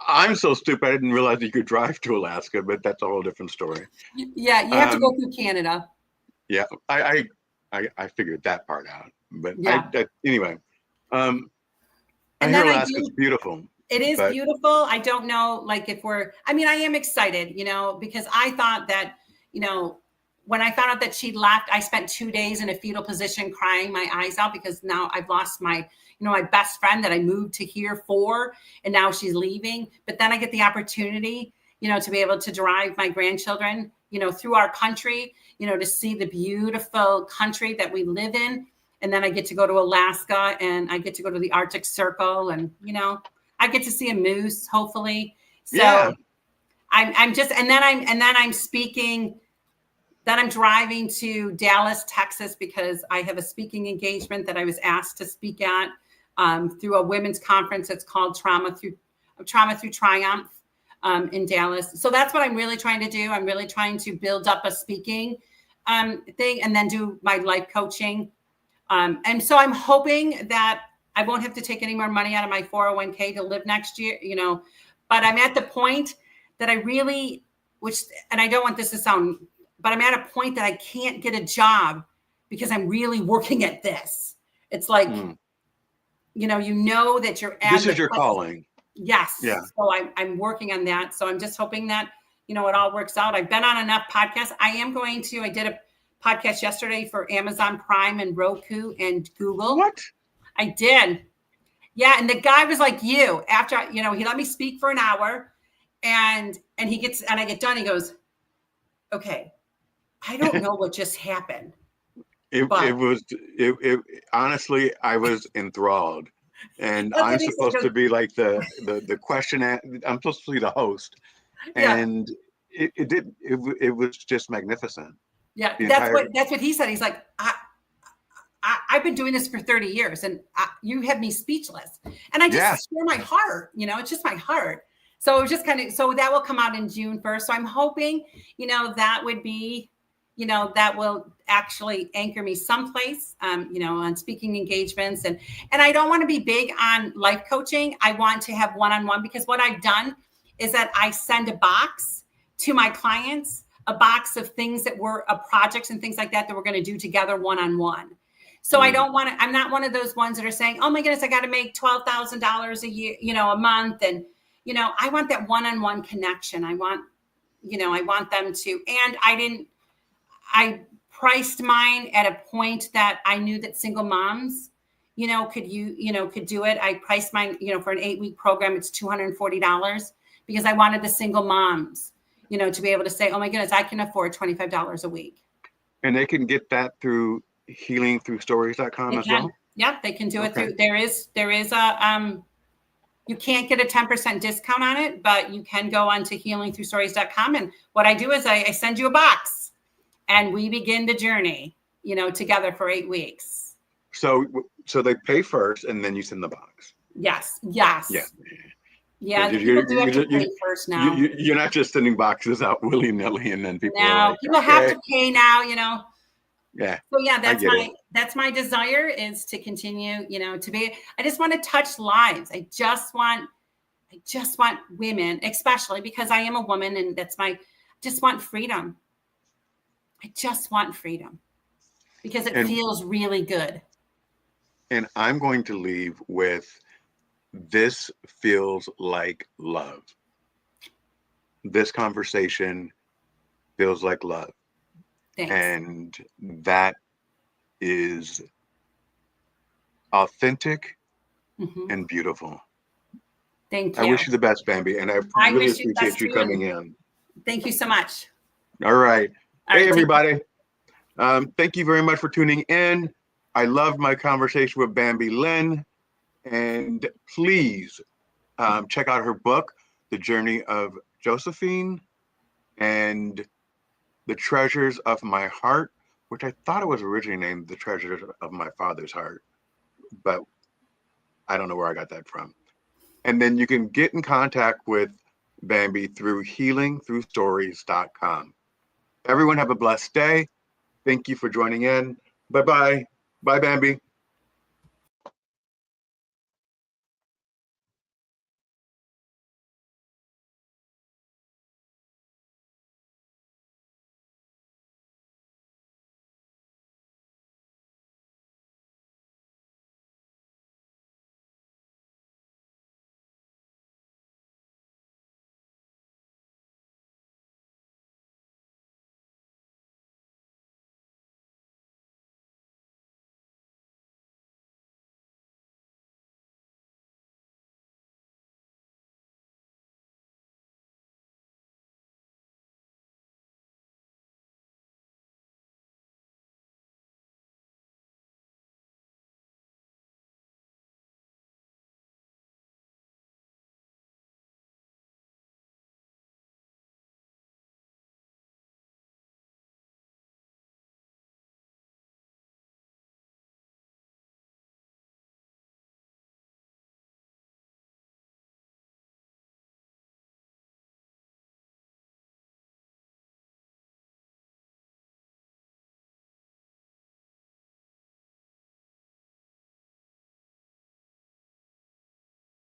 I'm so stupid. I didn't realize you could drive to Alaska, but that's a whole different story. Yeah, you have to go through Canada. Yeah, I figured that part out. But yeah. Anyway, I hear Alaska's beautiful. It is beautiful. I don't know, I am excited, because I thought that, when I found out that she left, I spent 2 days in a fetal position crying my eyes out because now I've lost my best friend that I moved to here for, and now she's leaving. But then I get the opportunity, to be able to drive my grandchildren, through our country, to see the beautiful country that we live in. And then I get to go to Alaska and I get to go to the Arctic Circle and, I get to see a moose, hopefully. So yeah. I'm speaking. Then I'm driving to Dallas, Texas, because I have a speaking engagement that I was asked to speak at through a women's conference. It's called Trauma Through Triumph in Dallas. So that's what I'm really trying to do. I'm really trying to build up a speaking thing and then do my life coaching. And so I'm hoping that I won't have to take any more money out of my 401k to live next year, but I'm at the point that I really, and I don't want this to sound, but I'm at a point that I can't get a job because I'm really working at this. It's like, that you're at this is your calling. Yes. Yeah. So I'm working on that. So I'm just hoping that, it all works out. I've been on enough podcasts. I did a podcast yesterday for Amazon Prime and Roku and Google. What? I did. Yeah. And the guy was like you after, he let me speak for an hour and I get done. He goes, okay, I don't know what just happened. Honestly, I was enthralled, and I'm supposed to be like the question. I'm supposed to be the host, and it was just magnificent. Yeah, that's what he said. He's like, I've been doing this for 30 years, and you have me speechless. And I just share my heart. It's just my heart. So it was just so that will come out in June 1st. So I'm hoping, that would be, that will actually anchor me someplace, on speaking engagements. And I don't want to be big on life coaching. I want to have one-on-one, because what I've done is that I send a box to my clients, a box of things that were projects and things like that we're going to do together one-on-one. So I don't want to, I'm not one of those ones that are saying, oh my goodness, I got to make $12,000 a year, a month. And, I want that one-on-one connection. I want them to, and I priced mine at a point that I knew that single moms, could do it. I priced mine, for an 8-week program, it's $240 because I wanted the single moms, to be able to say, oh my goodness, I can afford $25 a week. And they can get that through healingthroughstories.com as well? Yeah, they can do it through, there is a, you can't get a 10% discount on it, but you can go on to healingthroughstories.com. And what I do is I send you a box and we begin the journey, together for 8 weeks. So they pay first and then you send the box. Yes. Yeah. Yeah, people do have to pay first now. You're not just sending boxes out willy-nilly and then people are like, people have to pay now, Yeah. So yeah, that's my desire, is to continue, to be, I just want to touch lives. I just want women, especially because I am a woman, and just want freedom. I just want freedom because it feels really good. And I'm going to leave with, this feels like love. this conversation feels like love. Thanks. And that is authentic Mhm. and beautiful. Thank I you. wish you the best, Bambi, and I I really wish you the best appreciate you too, coming and in. thank you so much. All right. All Hey, right, take care. everybody. Thank you very much for tuning in. I loved my conversation with Bambi Lynn, and please check out her book, The Journey of Josephine and The Treasures of My Heart, which I thought it was originally named The Treasures of My Father's Heart, but I don't know where I got that from. And then you can get in contact with Bambi through healingthroughstories.com. Everyone have a blessed day. Thank you for joining in. Bye-bye. Bye, Bambi.